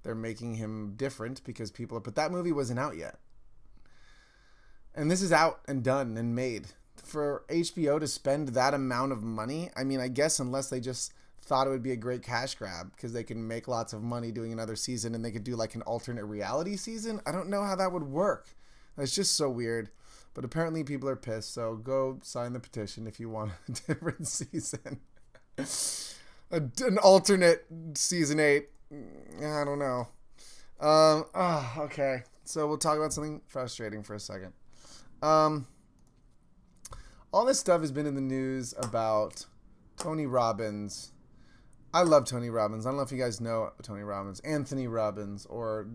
They're making him different because but that movie wasn't out yet. And this is out and done and made. For HBO to spend that amount of money, I mean, I guess unless they just thought it would be a great cash grab because they can make lots of money doing another season and they could do like an alternate reality season. I don't know how that would work. It's just so weird. But apparently people are pissed, so go sign the petition if you want a different season. An alternate season 8. I don't know. Okay. So we'll talk about something frustrating for a second. All this stuff has been in the news about Tony Robbins. I love Tony Robbins. I don't know if you guys know Tony Robbins, Anthony Robbins, or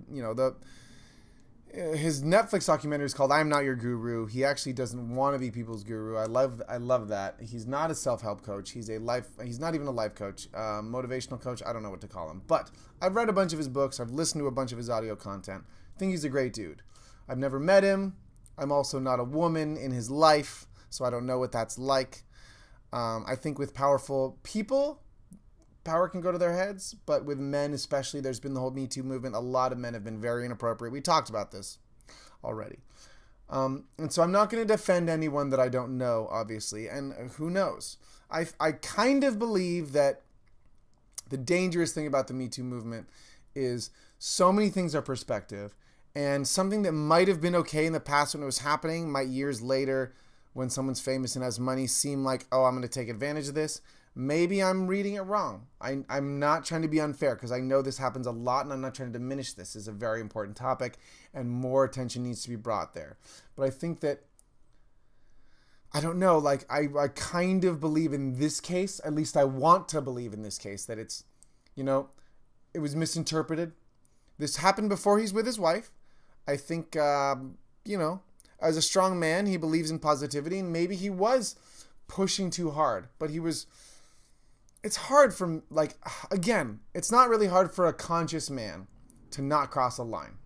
his Netflix documentary is called "I'm Not Your Guru." He actually doesn't want to be people's guru. I love that. He's not a self-help coach. He's not even a life coach, motivational coach. I don't know what to call him. But I've read a bunch of his books. I've listened to a bunch of his audio content. I think he's a great dude. I've never met him. I'm also not a woman in his life, so I don't know what that's like. I think with powerful people, power can go to their heads, but with men especially, there's been the whole Me Too movement. A lot of men have been very inappropriate. We talked about this already. And so I'm not going to defend anyone that I don't know, obviously, and who knows. I kind of believe that the dangerous thing about the Me Too movement is so many things are perspective, and something that might have been okay in the past when it was happening might years later, when someone's famous and has money, seem like, oh, I'm going to take advantage of this. Maybe I'm reading it wrong. I'm not trying to be unfair because I know this happens a lot, and I'm not trying to diminish this. It's a very important topic and more attention needs to be brought there. But I think that, I don't know, like I kind of believe in this case, at least I want to believe in this case, that it's, it was misinterpreted. This happened before he's with his wife. I think, as a strong man, he believes in positivity, and maybe he was pushing too hard, but it's hard for, again, it's not really hard for a conscious man to not cross a line.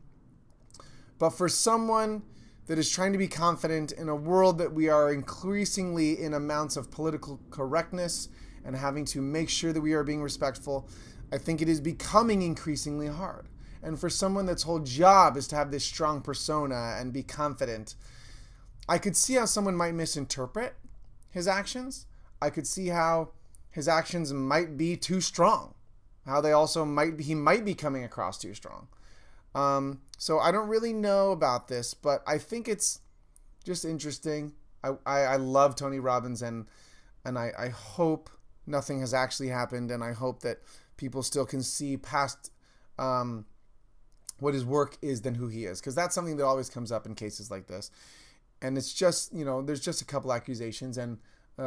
But for someone that is trying to be confident in a world that we are increasingly in amounts of political correctness and having to make sure that we are being respectful, I think it is becoming increasingly hard. And for someone that's whole job is to have this strong persona and be confident, I could see how someone might misinterpret his actions. I could see how his actions might be too strong, how they also he might be coming across too strong. So I don't really know about this, but I think it's just interesting. I love Tony Robbins, and I hope nothing has actually happened, and I hope that people still can see past what his work is than who he is, because that's something that always comes up in cases like this. And it's just, there's just a couple accusations, and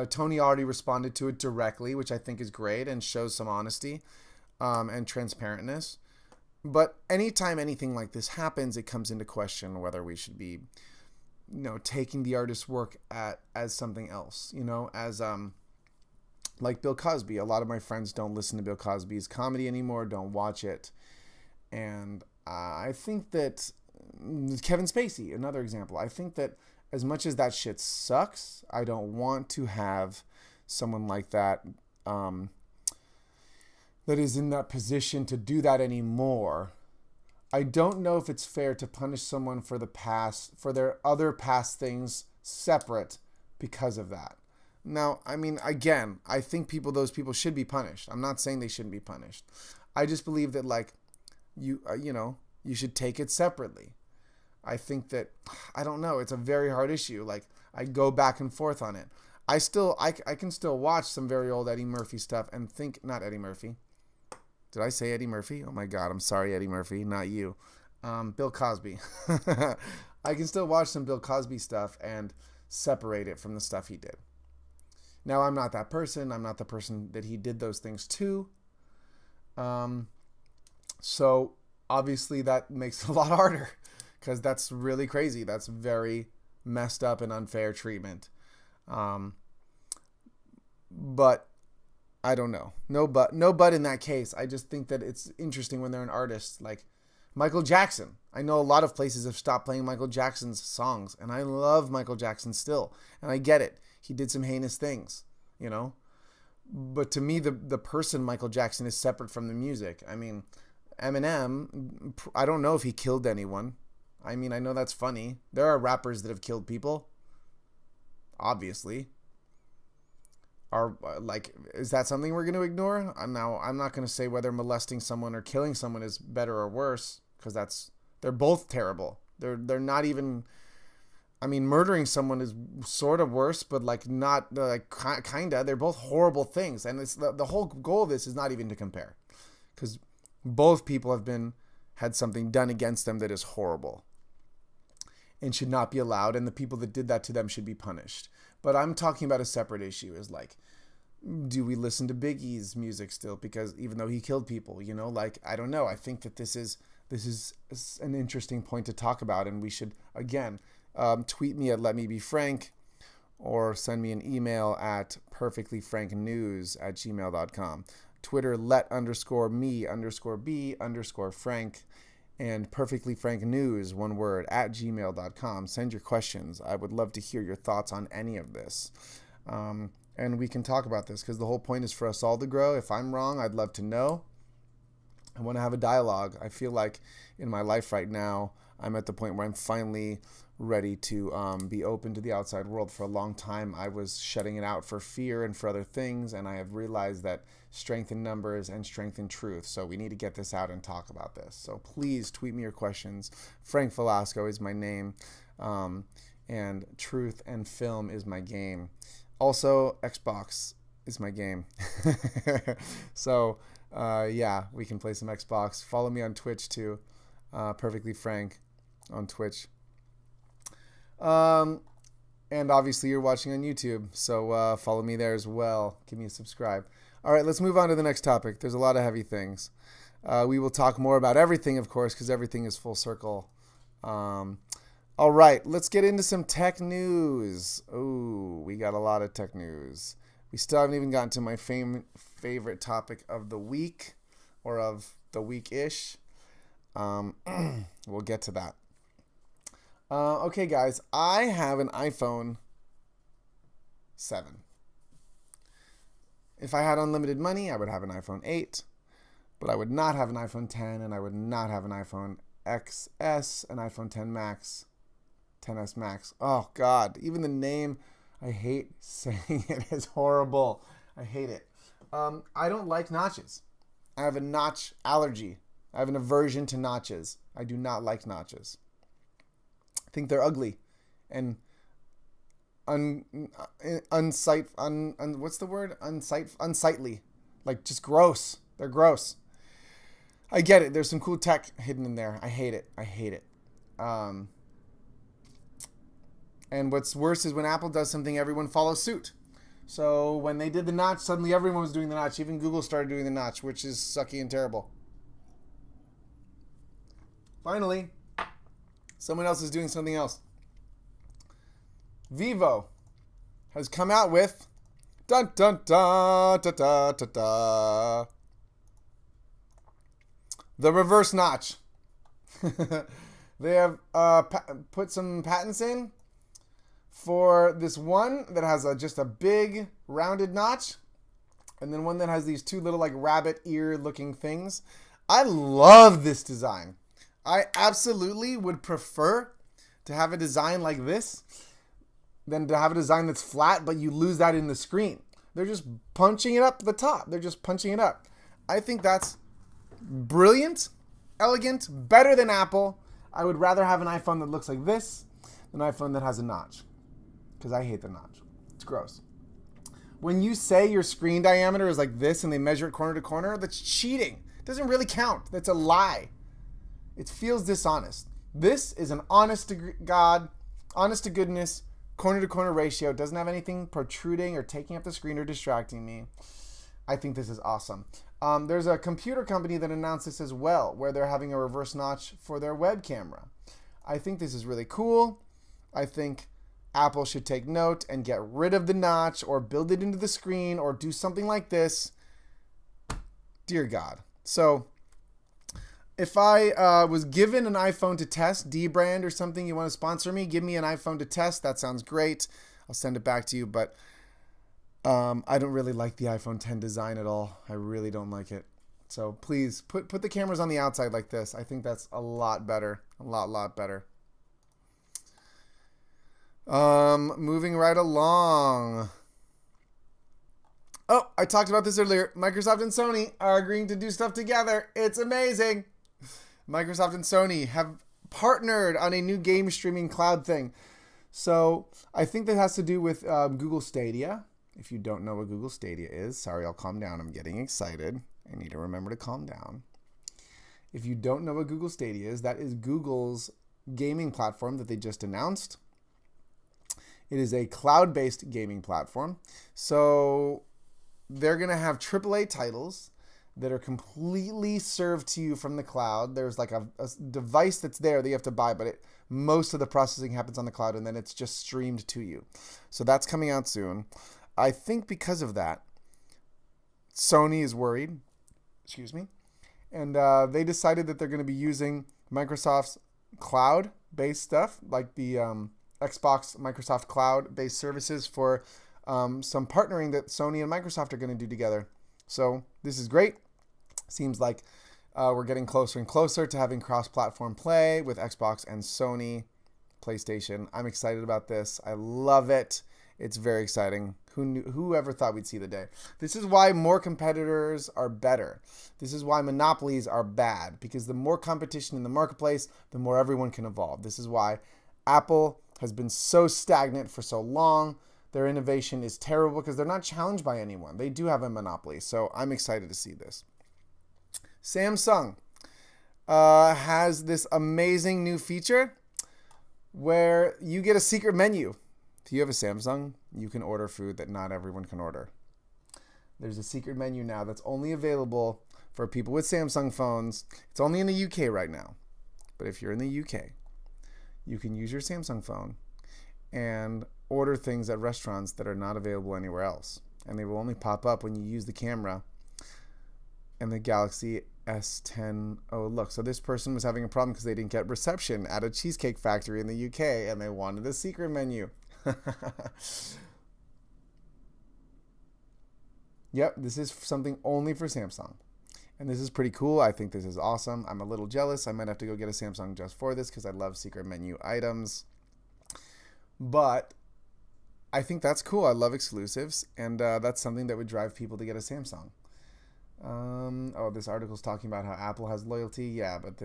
Tony already responded to it directly, which I think is great and shows some honesty and transparentness. But anytime anything like this happens, it comes into question whether we should be, taking the artist's work as something else, as like Bill Cosby. A lot of my friends don't listen to Bill Cosby's comedy anymore, don't watch it. And I think that Kevin Spacey, another example, I think that as much as that shit sucks, I don't want to have someone like that that is in that position to do that anymore. I don't know if it's fair to punish someone for their other past things separate because of that. Now, I mean, again, I think those people should be punished. I'm not saying they shouldn't be punished. I just believe that, you should take it separately. I think that, I don't know, it's a very hard issue. I go back and forth on it. I can still watch some very old Eddie Murphy stuff and think, not Eddie Murphy. Did I say Eddie Murphy? Oh my God, I'm sorry, Eddie Murphy, not you. Bill Cosby. I can still watch some Bill Cosby stuff and separate it from the stuff he did. Now, I'm not that person. I'm not the person that he did those things to. So obviously that makes it a lot harder, because that's really crazy. That's very messed up and unfair treatment. But I don't know. No but in that case. I just think that it's interesting when they're an artist. Like Michael Jackson. I know a lot of places have stopped playing Michael Jackson's songs, and I love Michael Jackson still. And I get it. He did some heinous things, But to me, the person Michael Jackson is separate from the music. I mean, Eminem, I don't know if he killed anyone. I mean, I know that's funny. There are rappers that have killed people. Obviously. Is that something we're going to ignore? Now, I'm not going to say whether molesting someone or killing someone is better or worse, because they're both terrible. They're not even, I mean, murdering someone is sort of worse, but not, kinda. They're both horrible things. And it's the whole goal of this is not even to compare, because both people have had something done against them that is horrible and should not be allowed, and the people that did that to them should be punished. But I'm talking about a separate issue, is do we listen to Biggie's music still? Because even though he killed people, I don't know. I think that this is an interesting point to talk about, and we should, again, tweet me at LetMeBeFrank, or send me an email at perfectlyfranknews@gmail.com. Twitter, let_me_be_frank, and perfectlyfranknews, one word, @gmail.com. Send your questions. I would love to hear your thoughts on any of this. And we can talk about this, because the whole point is for us all to grow. If I'm wrong, I'd love to know. I want to have a dialogue. I feel like in my life right now, I'm at the point where I'm finally ready to be open to the outside world. For a long time, I was shutting it out for fear and for other things, and I have realized that strength in numbers and strength in truth. So we need to get this out and talk about this. So please tweet me your questions. Frank Velasco is my name, and truth and film is my game. Also, Xbox is my game. So, we can play some Xbox. Follow me on Twitch too, Perfectly Frank on Twitch. And obviously you're watching on YouTube, so follow me there as well. Give me a subscribe. All right, let's move on to the next topic. There's a lot of heavy things. We will talk more about everything, of course, because everything is full circle. All right, let's get into some tech news. Oh, we got a lot of tech news. We still haven't even gotten to my favorite topic of the week, or of the week-ish. We'll get to that. Okay, guys, I have an iPhone 7. If I had unlimited money, I would have an iPhone 8, but I would not have an iPhone 10, and I would not have an iPhone XS, an iPhone 10 Max, 10s Max. Oh, God, even the name, I hate saying it. It's horrible. I hate it. I don't like notches. I have a notch allergy. I have an aversion to notches. I do not like notches. I think they're ugly and unsightly. Like, just gross. They're gross. I get it. There's some cool tech hidden in there. I hate it. And what's worse is when Apple does something, everyone follows suit. So when they did the notch, suddenly everyone was doing the notch. Even Google started doing the notch, which is sucky and terrible. Finally, someone else is doing something else. VEVO has come out with dun dun dun da da da da the reverse notch. They have put some patents in for this one that has just a big rounded notch, and then one that has these two little like rabbit ear looking things. I love this design. I absolutely would prefer to have a design like this than to have a design that's flat, but you lose that in the screen. They're just punching it up the top. They're just punching it up. I think that's brilliant, elegant, better than Apple. I would rather have an iPhone that looks like this than an iPhone that has a notch, because I hate the notch. It's gross. When you say your screen diameter is like this and they measure it corner to corner, that's cheating. It doesn't really count. That's a lie. It feels dishonest. This is an honest to God, honest to goodness, corner to corner ratio. It doesn't have anything protruding or taking up the screen or distracting me. I think this is awesome. There's a computer company that announced this as well, where they're having a reverse notch for their web camera. I think this is really cool. I think Apple should take note and get rid of the notch or build it into the screen or do something like this. Dear God. So if I was given an iPhone to test, D-Brand or something, you want to sponsor me, give me an iPhone to test. That sounds great. I'll send it back to you. But I don't really like the iPhone 10 design at all. I really don't like it. So please put the cameras on the outside like this. I think that's a lot better. A lot better. Moving right along. Oh, I talked about this earlier. Microsoft and Sony are agreeing to do stuff together. It's amazing. Microsoft and Sony have partnered on a new game streaming cloud thing. So I think that has to do with Google Stadia. If you don't know what Google Stadia is, sorry, I'll calm down. I'm getting excited. I need to remember to calm down. If you don't know what Google Stadia is, that is Google's gaming platform that they just announced. It is a cloud-based gaming platform. So they're going to have AAA titles that are completely served to you from the cloud. There's like a device that's there that you have to buy, but most of the processing happens on the cloud, and then it's just streamed to you. So that's coming out soon. I think because of that, Sony is worried. Excuse me. And they decided that they're going to be using Microsoft's cloud-based stuff, like the Xbox Microsoft cloud-based services for some partnering that Sony and Microsoft are going to do together. So this is great. Seems like we're getting closer and closer to having cross-platform play with Xbox and Sony, PlayStation. I'm excited about this. I love it. It's very exciting. Whoever thought we'd see the day? This is why more competitors are better. This is why monopolies are bad, because the more competition in the marketplace, the more everyone can evolve. This is why Apple has been so stagnant for so long. Their innovation is terrible because they're not challenged by anyone. They do have a monopoly, so I'm excited to see this. Samsung has this amazing new feature where you get a secret menu. If you have a Samsung, you can order food that not everyone can order. There's a secret menu now that's only available for people with Samsung phones. It's only in the UK right now. But if you're in the UK, you can use your Samsung phone and order things at restaurants that are not available anywhere else. And they will only pop up when you use the camera and the Galaxy S10. Oh, look. So this person was having a problem because they didn't get reception at a cheesecake factory in the UK and they wanted a secret menu. Yep, this is something only for Samsung. And this is pretty cool. I think this is awesome. I'm a little jealous. I might have to go get a Samsung just for this because I love secret menu items. But I think that's cool. I love exclusives. And that's something that would drive people to get a Samsung. Oh, this article's talking about how Apple has loyalty. Yeah, but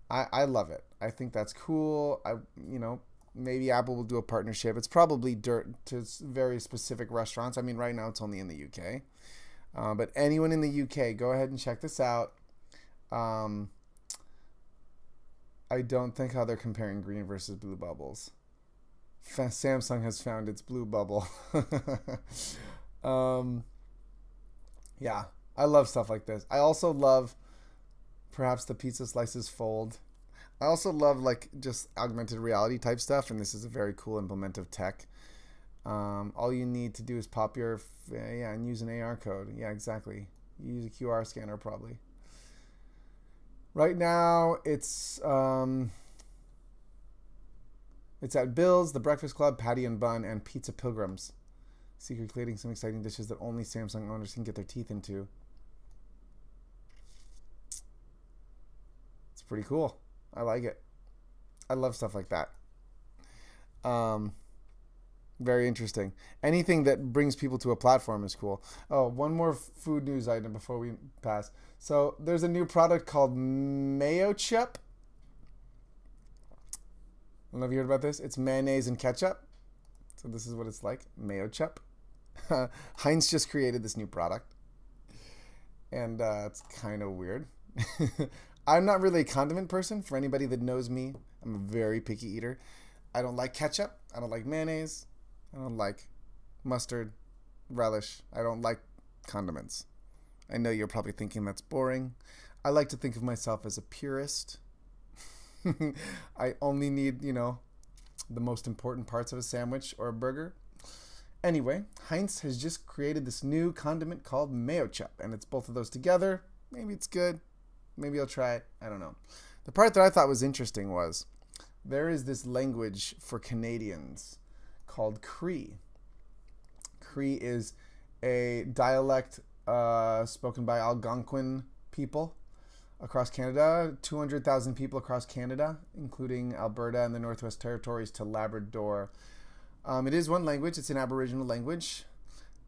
I love it. I think that's cool. Maybe Apple will do a partnership. It's probably to very specific restaurants. I mean, right now it's only in the UK. But anyone in the UK, go ahead and check this out. I don't think how they're comparing green versus blue bubbles. Samsung has found its blue bubble. Yeah, I love stuff like this. I also love perhaps the pizza slices fold. I also love like just augmented reality type stuff, and this is a very cool implement of tech. All you need to do is pop your and use an AR code. Yeah, exactly. Use a QR scanner probably. Right now it's at Bill's, The Breakfast Club, Patty and Bun, and Pizza Pilgrims. Secret creating some exciting dishes that only Samsung owners can get their teeth into. It's pretty cool. I like it. I love stuff like that. Very interesting. Anything that brings people to a platform is cool. Oh, one more food news item before we pass. So there's a new product called Mayo Chup. I don't know if you heard about this. It's mayonnaise and ketchup. So this is what it's like. Mayo Chup. Heinz just created this new product. And it's kind of weird. I'm not really a condiment person. For anybody that knows me, I'm a very picky eater. I don't like ketchup. I don't like mayonnaise. I don't like mustard, relish. I don't like condiments. I know you're probably thinking that's boring. I like to think of myself as a purist. I only need, the most important parts of a sandwich or a burger. Anyway, Heinz has just created this new condiment called Mayo Chup, and it's both of those together. Maybe it's good. Maybe I'll try it. I don't know. The part that I thought was interesting was there is this language for Canadians called Cree. Cree is a dialect spoken by Algonquin people across Canada, 200,000 people across Canada, including Alberta and the Northwest Territories to Labrador. It is one language. It's an Aboriginal language.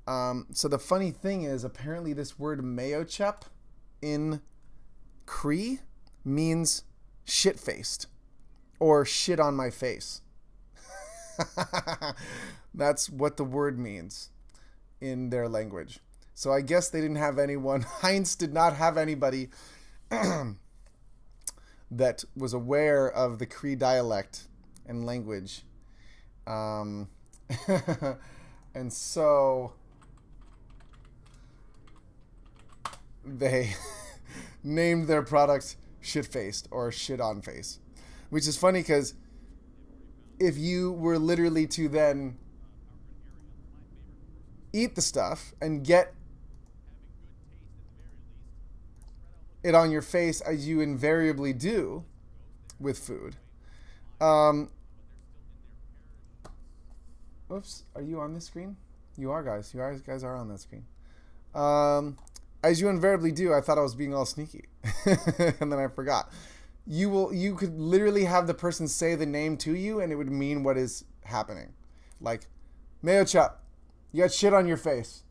So the funny thing is, apparently this word Mayo Chup in Cree means shit-faced or shit on my face. That's what the word means in their language. So I guess they didn't have anyone. Heinz did not have anybody that was aware of the Cree dialect and language. And so they named their product shit-faced or shit-on-face, which is funny because if you were literally to then eat the stuff and get it on your face, as you invariably do with food. Whoops, are you on this screen? You are, guys. You guys are on that screen. As you invariably do, I thought I was being all sneaky. And then I forgot. You could literally have the person say the name to you and it would mean what is happening. Like, Mayo Chup, you got shit on your face.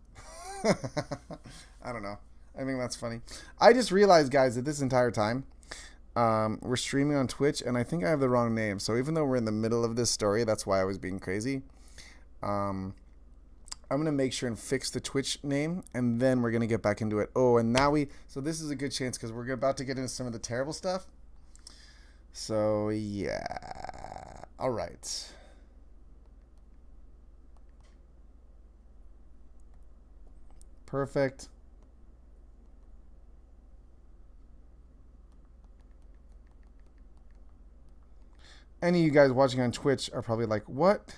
I don't know. I think that's funny. I just realized, guys, that this entire time we're streaming on Twitch and I think I have the wrong name. So even though we're in the middle of this story, that's why I was being crazy. I'm going to make sure and fix the Twitch name, and then we're going to get back into it. Oh, and now so this is a good chance because we're about to get into some of the terrible stuff. So, yeah. All right. Perfect. any of you guys watching on Twitch are probably like, what?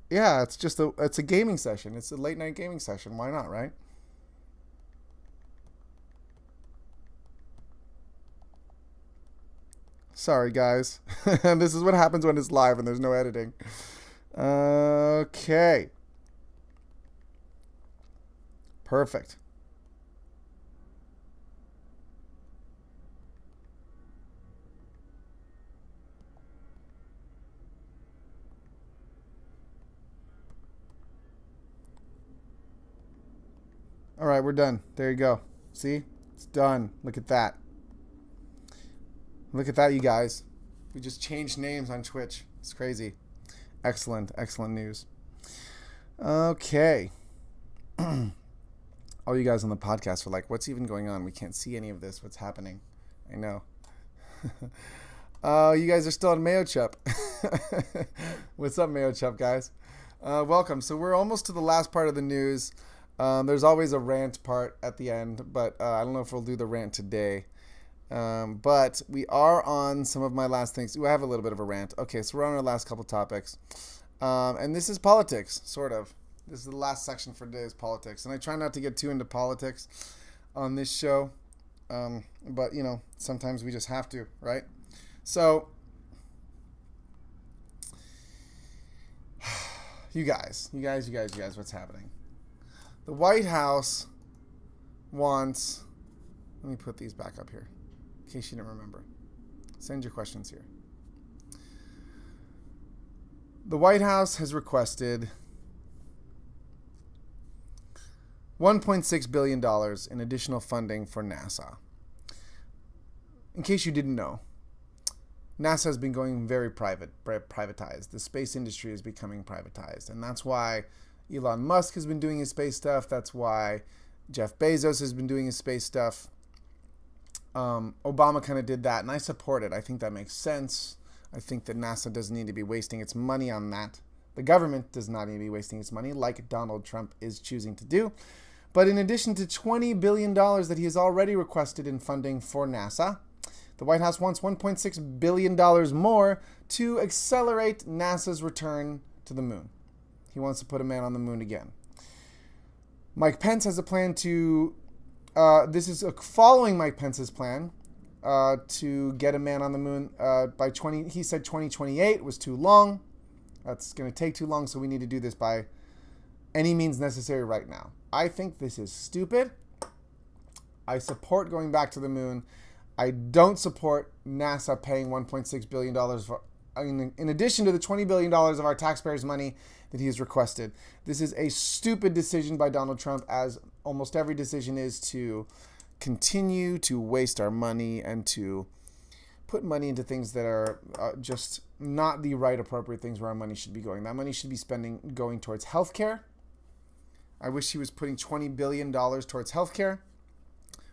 Yeah, it's a gaming session. It's a late night gaming session. Why not, right? Sorry, guys. This is what happens when it's live and there's no editing. Okay. Perfect. All right, we're done. There you go. See? It's done. Look at that. Look at that, you guys. We just changed names on Twitch. It's crazy. Excellent, excellent news. Okay. All you guys on the podcast are like, what's even going on? We can't see any of this. What's happening? I know. You guys are still on Mayo Chup. What's up, Mayo Chup, guys? Welcome. So we're almost to the last part of the news. There's always a rant part at the end, but I don't know if we'll do the rant today. But we are on some of my last things. I have a little bit of a rant. Okay, so we're on our last couple topics. And this is politics, sort of. This is the last section for today is politics. And I try not to get too into politics on this show. But, you know, sometimes we just have to, right? So, you guys, what's happening? The White House wants... Let me put these back up here, in case you didn't remember. Send your questions here. The White House has requested $1.6 billion in additional funding for NASA. In case you didn't know, NASA has been going very privatized. The space industry is becoming privatized. And that's why Elon Musk has been doing his space stuff. That's why Jeff Bezos has been doing his space stuff. Obama kind of did that, and I support it. I think that makes sense. I think that NASA doesn't need to be wasting its money on that. The government does not need to be wasting its money like Donald Trump is choosing to do. But in addition to $20 billion that he has already requested in funding for NASA, the White House wants $1.6 billion more to accelerate NASA's return to the moon. He wants to put a man on the moon again. Mike Pence has a plan to... this is following Mike Pence's plan to get a man on the moon by he said 2028 was too long. That's going to take too long, so we need to do this by any means necessary right now. I think this is stupid. I support going back to the moon. I don't support NASA paying $1.6 billion for, in addition to the $20 billion of our taxpayers' money that he has requested. This is a stupid decision by Donald Trump, as almost every decision is, to continue to waste our money and to put money into things that are just not the right appropriate things where our money should be going. That money should be going towards healthcare. I wish he was putting $20 billion towards healthcare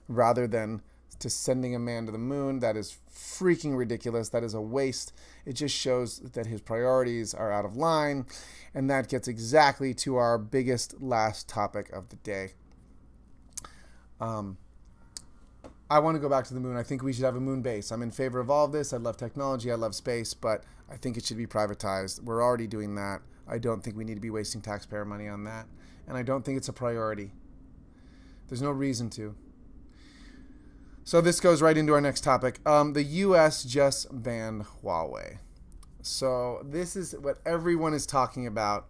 rather than to sending a man to the moon. That is freaking ridiculous. That is a waste. It just shows that his priorities are out of line. And that gets exactly to our biggest last topic of the day. I want to go back to the moon. I think we should have a moon base. I'm in favor of all of this. I love technology. I love space, but I think it should be privatized. We're already doing that. I don't think we need to be wasting taxpayer money on that. And I don't think it's a priority. There's no reason to. So this goes right into our next topic. The U.S. just banned Huawei. So this is what everyone is talking about.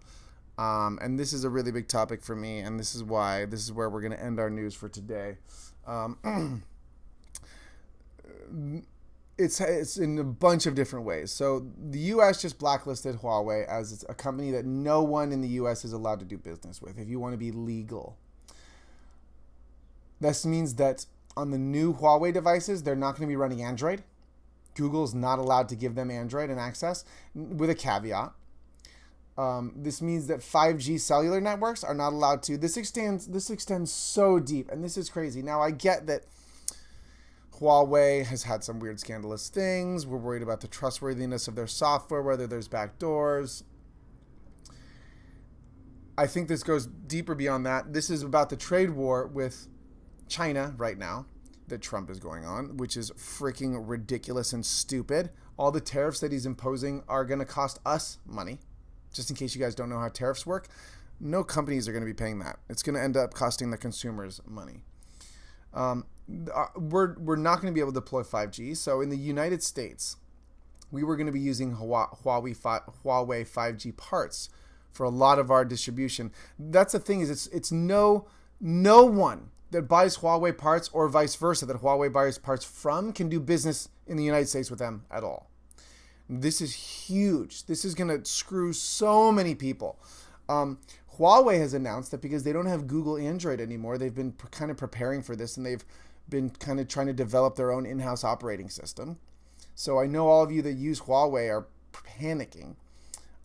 And this is a really big topic for me. And this is where we're going to end our news for today. It's in a bunch of different ways. So the U.S. just blacklisted Huawei as a company that no one in the U.S. is allowed to do business with if you want to be legal. This means that on the new Huawei devices, they're not going to be running Android. Google's not allowed to give them Android and access, with a caveat. This means that 5G cellular networks are not allowed to. This extends so deep, and this is crazy. Now, I get that Huawei has had some weird scandalous things. We're worried about the trustworthiness of their software, whether there's backdoors. I think this goes deeper beyond that. This is about the trade war with China right now. that Trump is going on, which is freaking ridiculous and stupid. All the tariffs that he's imposing are going to cost us money. Just in case you guys don't know how tariffs work, no companies are going to be paying that. It's going to end up costing the consumers money. We're not going to be able to deploy 5G. So in the United States, we were going to be using Huawei 5G parts for a lot of our distribution. That's the thing, is it's no one that buys Huawei parts or vice versa that Huawei buys parts from can do business in the United States with them at all. This is huge. This is going to screw so many people. Huawei has announced that because they don't have Google Android anymore, they've been kind of preparing for this, and they've been kind of trying to develop their own in-house operating system. So I know all of you that use Huawei are panicking.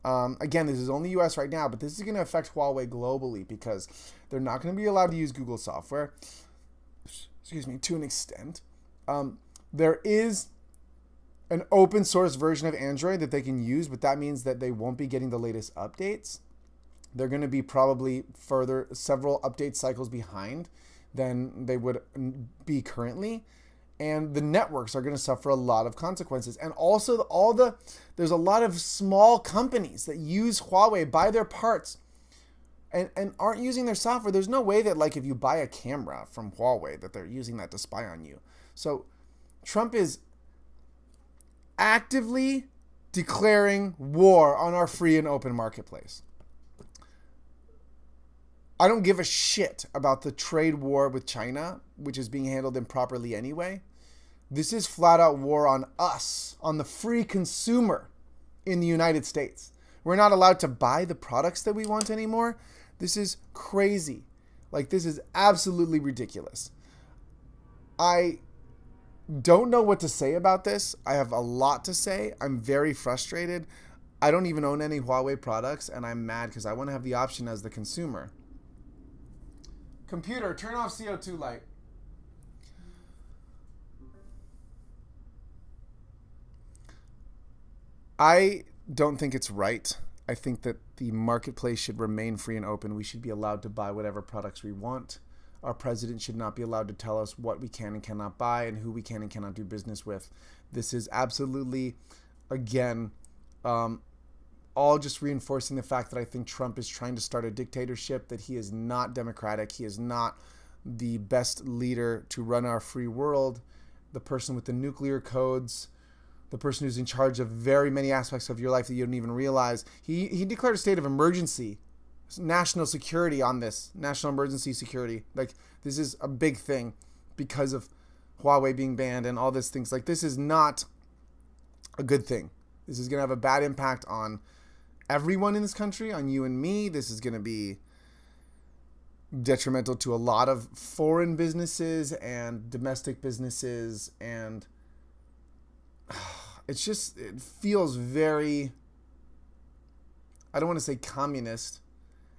Again, this is only US right now, but this is going to affect Huawei globally because they're not going to be allowed to use Google software, to an extent. There is an open source version of Android that they can use, but that means that they won't be getting the latest updates. They're going to be probably further several update cycles behind than they would be currently. And the networks are going to suffer a lot of consequences. And also there's a lot of small companies that use Huawei, buy their parts, and aren't using their software. There's no way that, like, if you buy a camera from Huawei, that they're using that to spy on you. So Trump is actively declaring war on our free and open marketplace. I don't give a shit about the trade war with China, which is being handled improperly anyway. This is flat out war on us, on the free consumer in the United States. We're not allowed to buy the products that we want anymore. This is crazy. Like, this is absolutely ridiculous. I don't know what to say about this. I have a lot to say. I'm very frustrated. I don't even own any Huawei products, and I'm mad because I want to have the option as the consumer. Computer, turn off CO2 light. I don't think it's right. I think that the marketplace should remain free and open. We should be allowed to buy whatever products we want. Our president should not be allowed to tell us what we can and cannot buy and who we can and cannot do business with. This is absolutely, again, all just reinforcing the fact that I think Trump is trying to start a dictatorship, that he is not democratic. He is not the best leader to run our free world. The person with the nuclear codes, the person who's in charge of very many aspects of your life that you don't even realize. He declared a state of emergency, national security on this, national emergency security. Like, this is a big thing because of Huawei being banned and all these things. Like, this is not a good thing. This is going to have a bad impact on everyone in this country, on you and me. This is going to be detrimental to a lot of foreign businesses and domestic businesses, and it feels very, I don't want to say communist.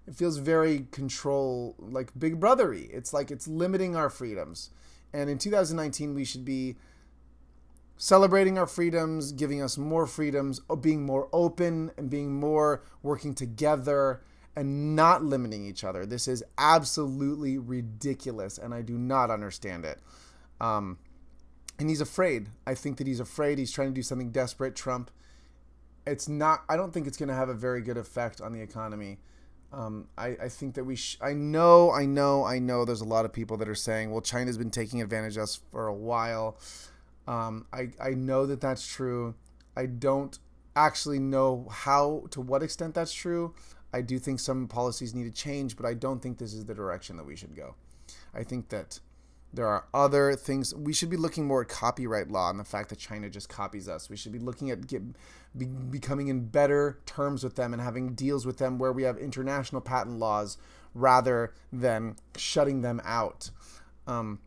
It feels very control, like Big Brothery. It's like it's limiting our freedoms. And in 2019, we should be celebrating our freedoms, giving us more freedoms, being more open and being more working together and not limiting each other. This is absolutely ridiculous, and I do not understand it. And he's afraid. I think that he's afraid. He's trying to do something desperate, Trump. I don't think it's going to have a very good effect on the economy. I think that I know there's a lot of people that are saying, well, China's been taking advantage of us for a while. I know that that's true. I don't actually know to what extent that's true. I do think some policies need to change, but I don't think this is the direction that we should go. I think that there are other things. We should be looking more at copyright law and the fact that China just copies us. We should be looking at becoming in better terms with them and having deals with them where we have international patent laws rather than shutting them out. I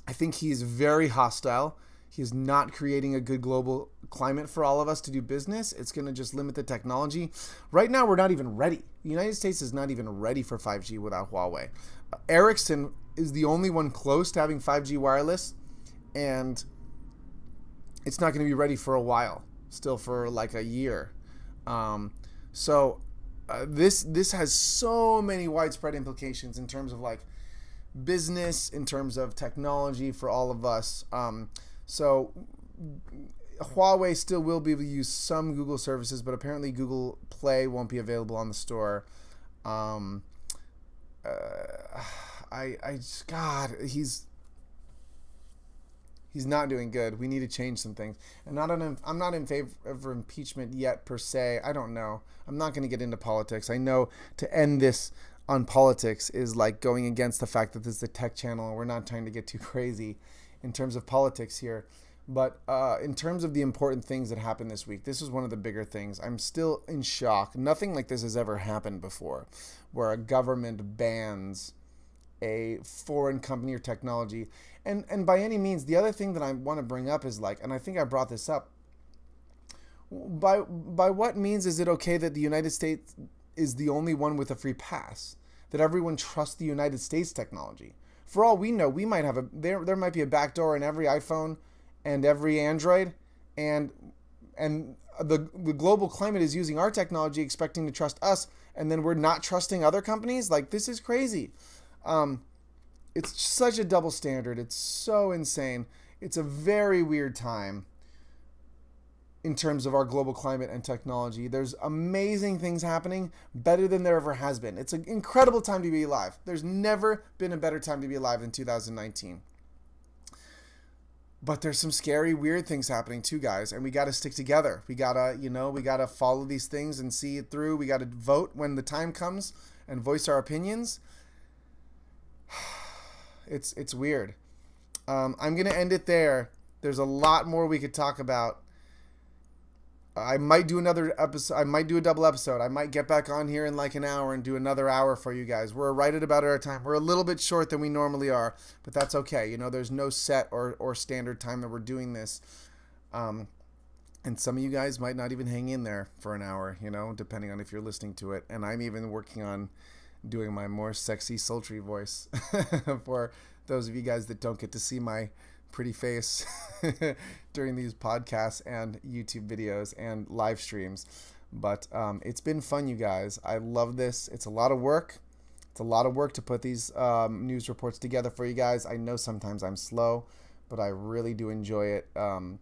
think he's very hostile. He's not creating a good global climate for all of us to do business. It's going to just limit the technology. Right now, we're not even ready. The United States is not even ready for 5G without Huawei. Ericsson is the only one close to having 5G wireless, and it's not going to be ready for a while, still for like a year. This has so many widespread implications in terms of like business, in terms of technology for all of us. So Huawei still will be able to use some Google services, but apparently Google Play won't be available on the store. God, he's not doing good. We need to change some things. And I'm not in favor of impeachment yet per se. I don't know. I'm not going to get into politics. I know to end this on politics is like going against the fact that this is a tech channel and we're not trying to get too crazy in terms of politics here. But in terms of the important things that happened this week, this is one of the bigger things. I'm still in shock. Nothing like this has ever happened before, where a government bans a foreign company or technology. And by any means, the other thing that I want to bring up is like, and I think I brought this up, by what means is it okay that the United States is the only one with a free pass? That everyone trusts the United States technology? For all we know, we might have there might be a backdoor in every iPhone and every Android, and the global climate is using our technology, expecting to trust us, and then we're not trusting other companies. Like, this is crazy. It's such a double standard. It's so insane. It's a very weird time in terms of our global climate and technology. There's amazing things happening, better than there ever has been. It's an incredible time to be alive. There's never been a better time to be alive than 2019. But there's some scary, weird things happening too, guys, and we got to stick together. We got to follow these things and see it through. We got to vote when the time comes and voice our opinions. It's weird. I'm going to end it there. There's a lot more we could talk about. I might do another episode. I might do a double episode. I might get back on here in like an hour and do another hour for you guys. We're right at about our time. We're a little bit short than we normally are, but that's okay. There's no set or standard time that we're doing this. And some of you guys might not even hang in there for an hour, depending on if you're listening to it. And I'm even working on doing my more sexy, sultry voice for those of you guys that don't get to see my pretty face during these podcasts and YouTube videos and live streams. But it's been fun, you guys. I love this. It's a lot of work. It's a lot of work to put these news reports together for you guys. I know sometimes I'm slow, but I really do enjoy it. I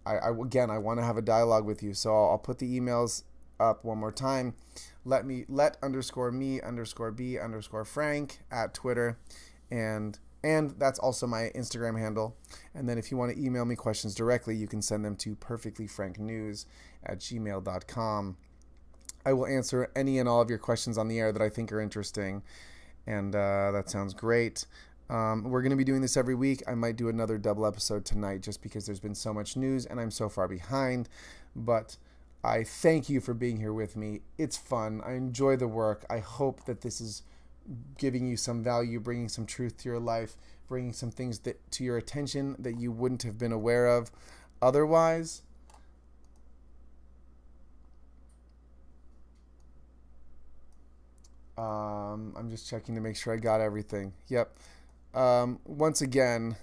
want to have a dialogue with you, so I'll put the emails up one more time. Let _me_b_frank at Twitter, and that's also my Instagram handle. And then if you want to email me questions directly, you can send them to perfectlyfranknews@gmail.com. I will answer any and all of your questions on the air that I think are interesting, and that sounds great. We're going to be doing this every week. I might do another double episode tonight just because there's been so much news and I'm so far behind. But I thank you for being here with me. It's fun. I enjoy the work. I hope that this is giving you some value, bringing some truth to your life, bringing some things to your attention that you wouldn't have been aware of otherwise. I'm just checking to make sure I got everything. Yep. Once again,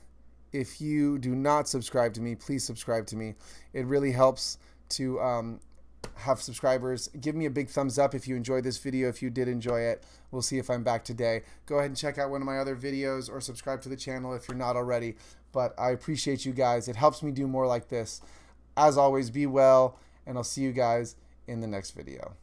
if you do not subscribe to me, please subscribe to me. It really helps to have subscribers. Give me a big thumbs up if you enjoyed this video. If you did enjoy it, we'll see if I'm back today. Go ahead and check out one of my other videos or subscribe to the channel if you're not already. But I appreciate you guys. It helps me do more like this. As always, be well, and I'll see you guys in the next video.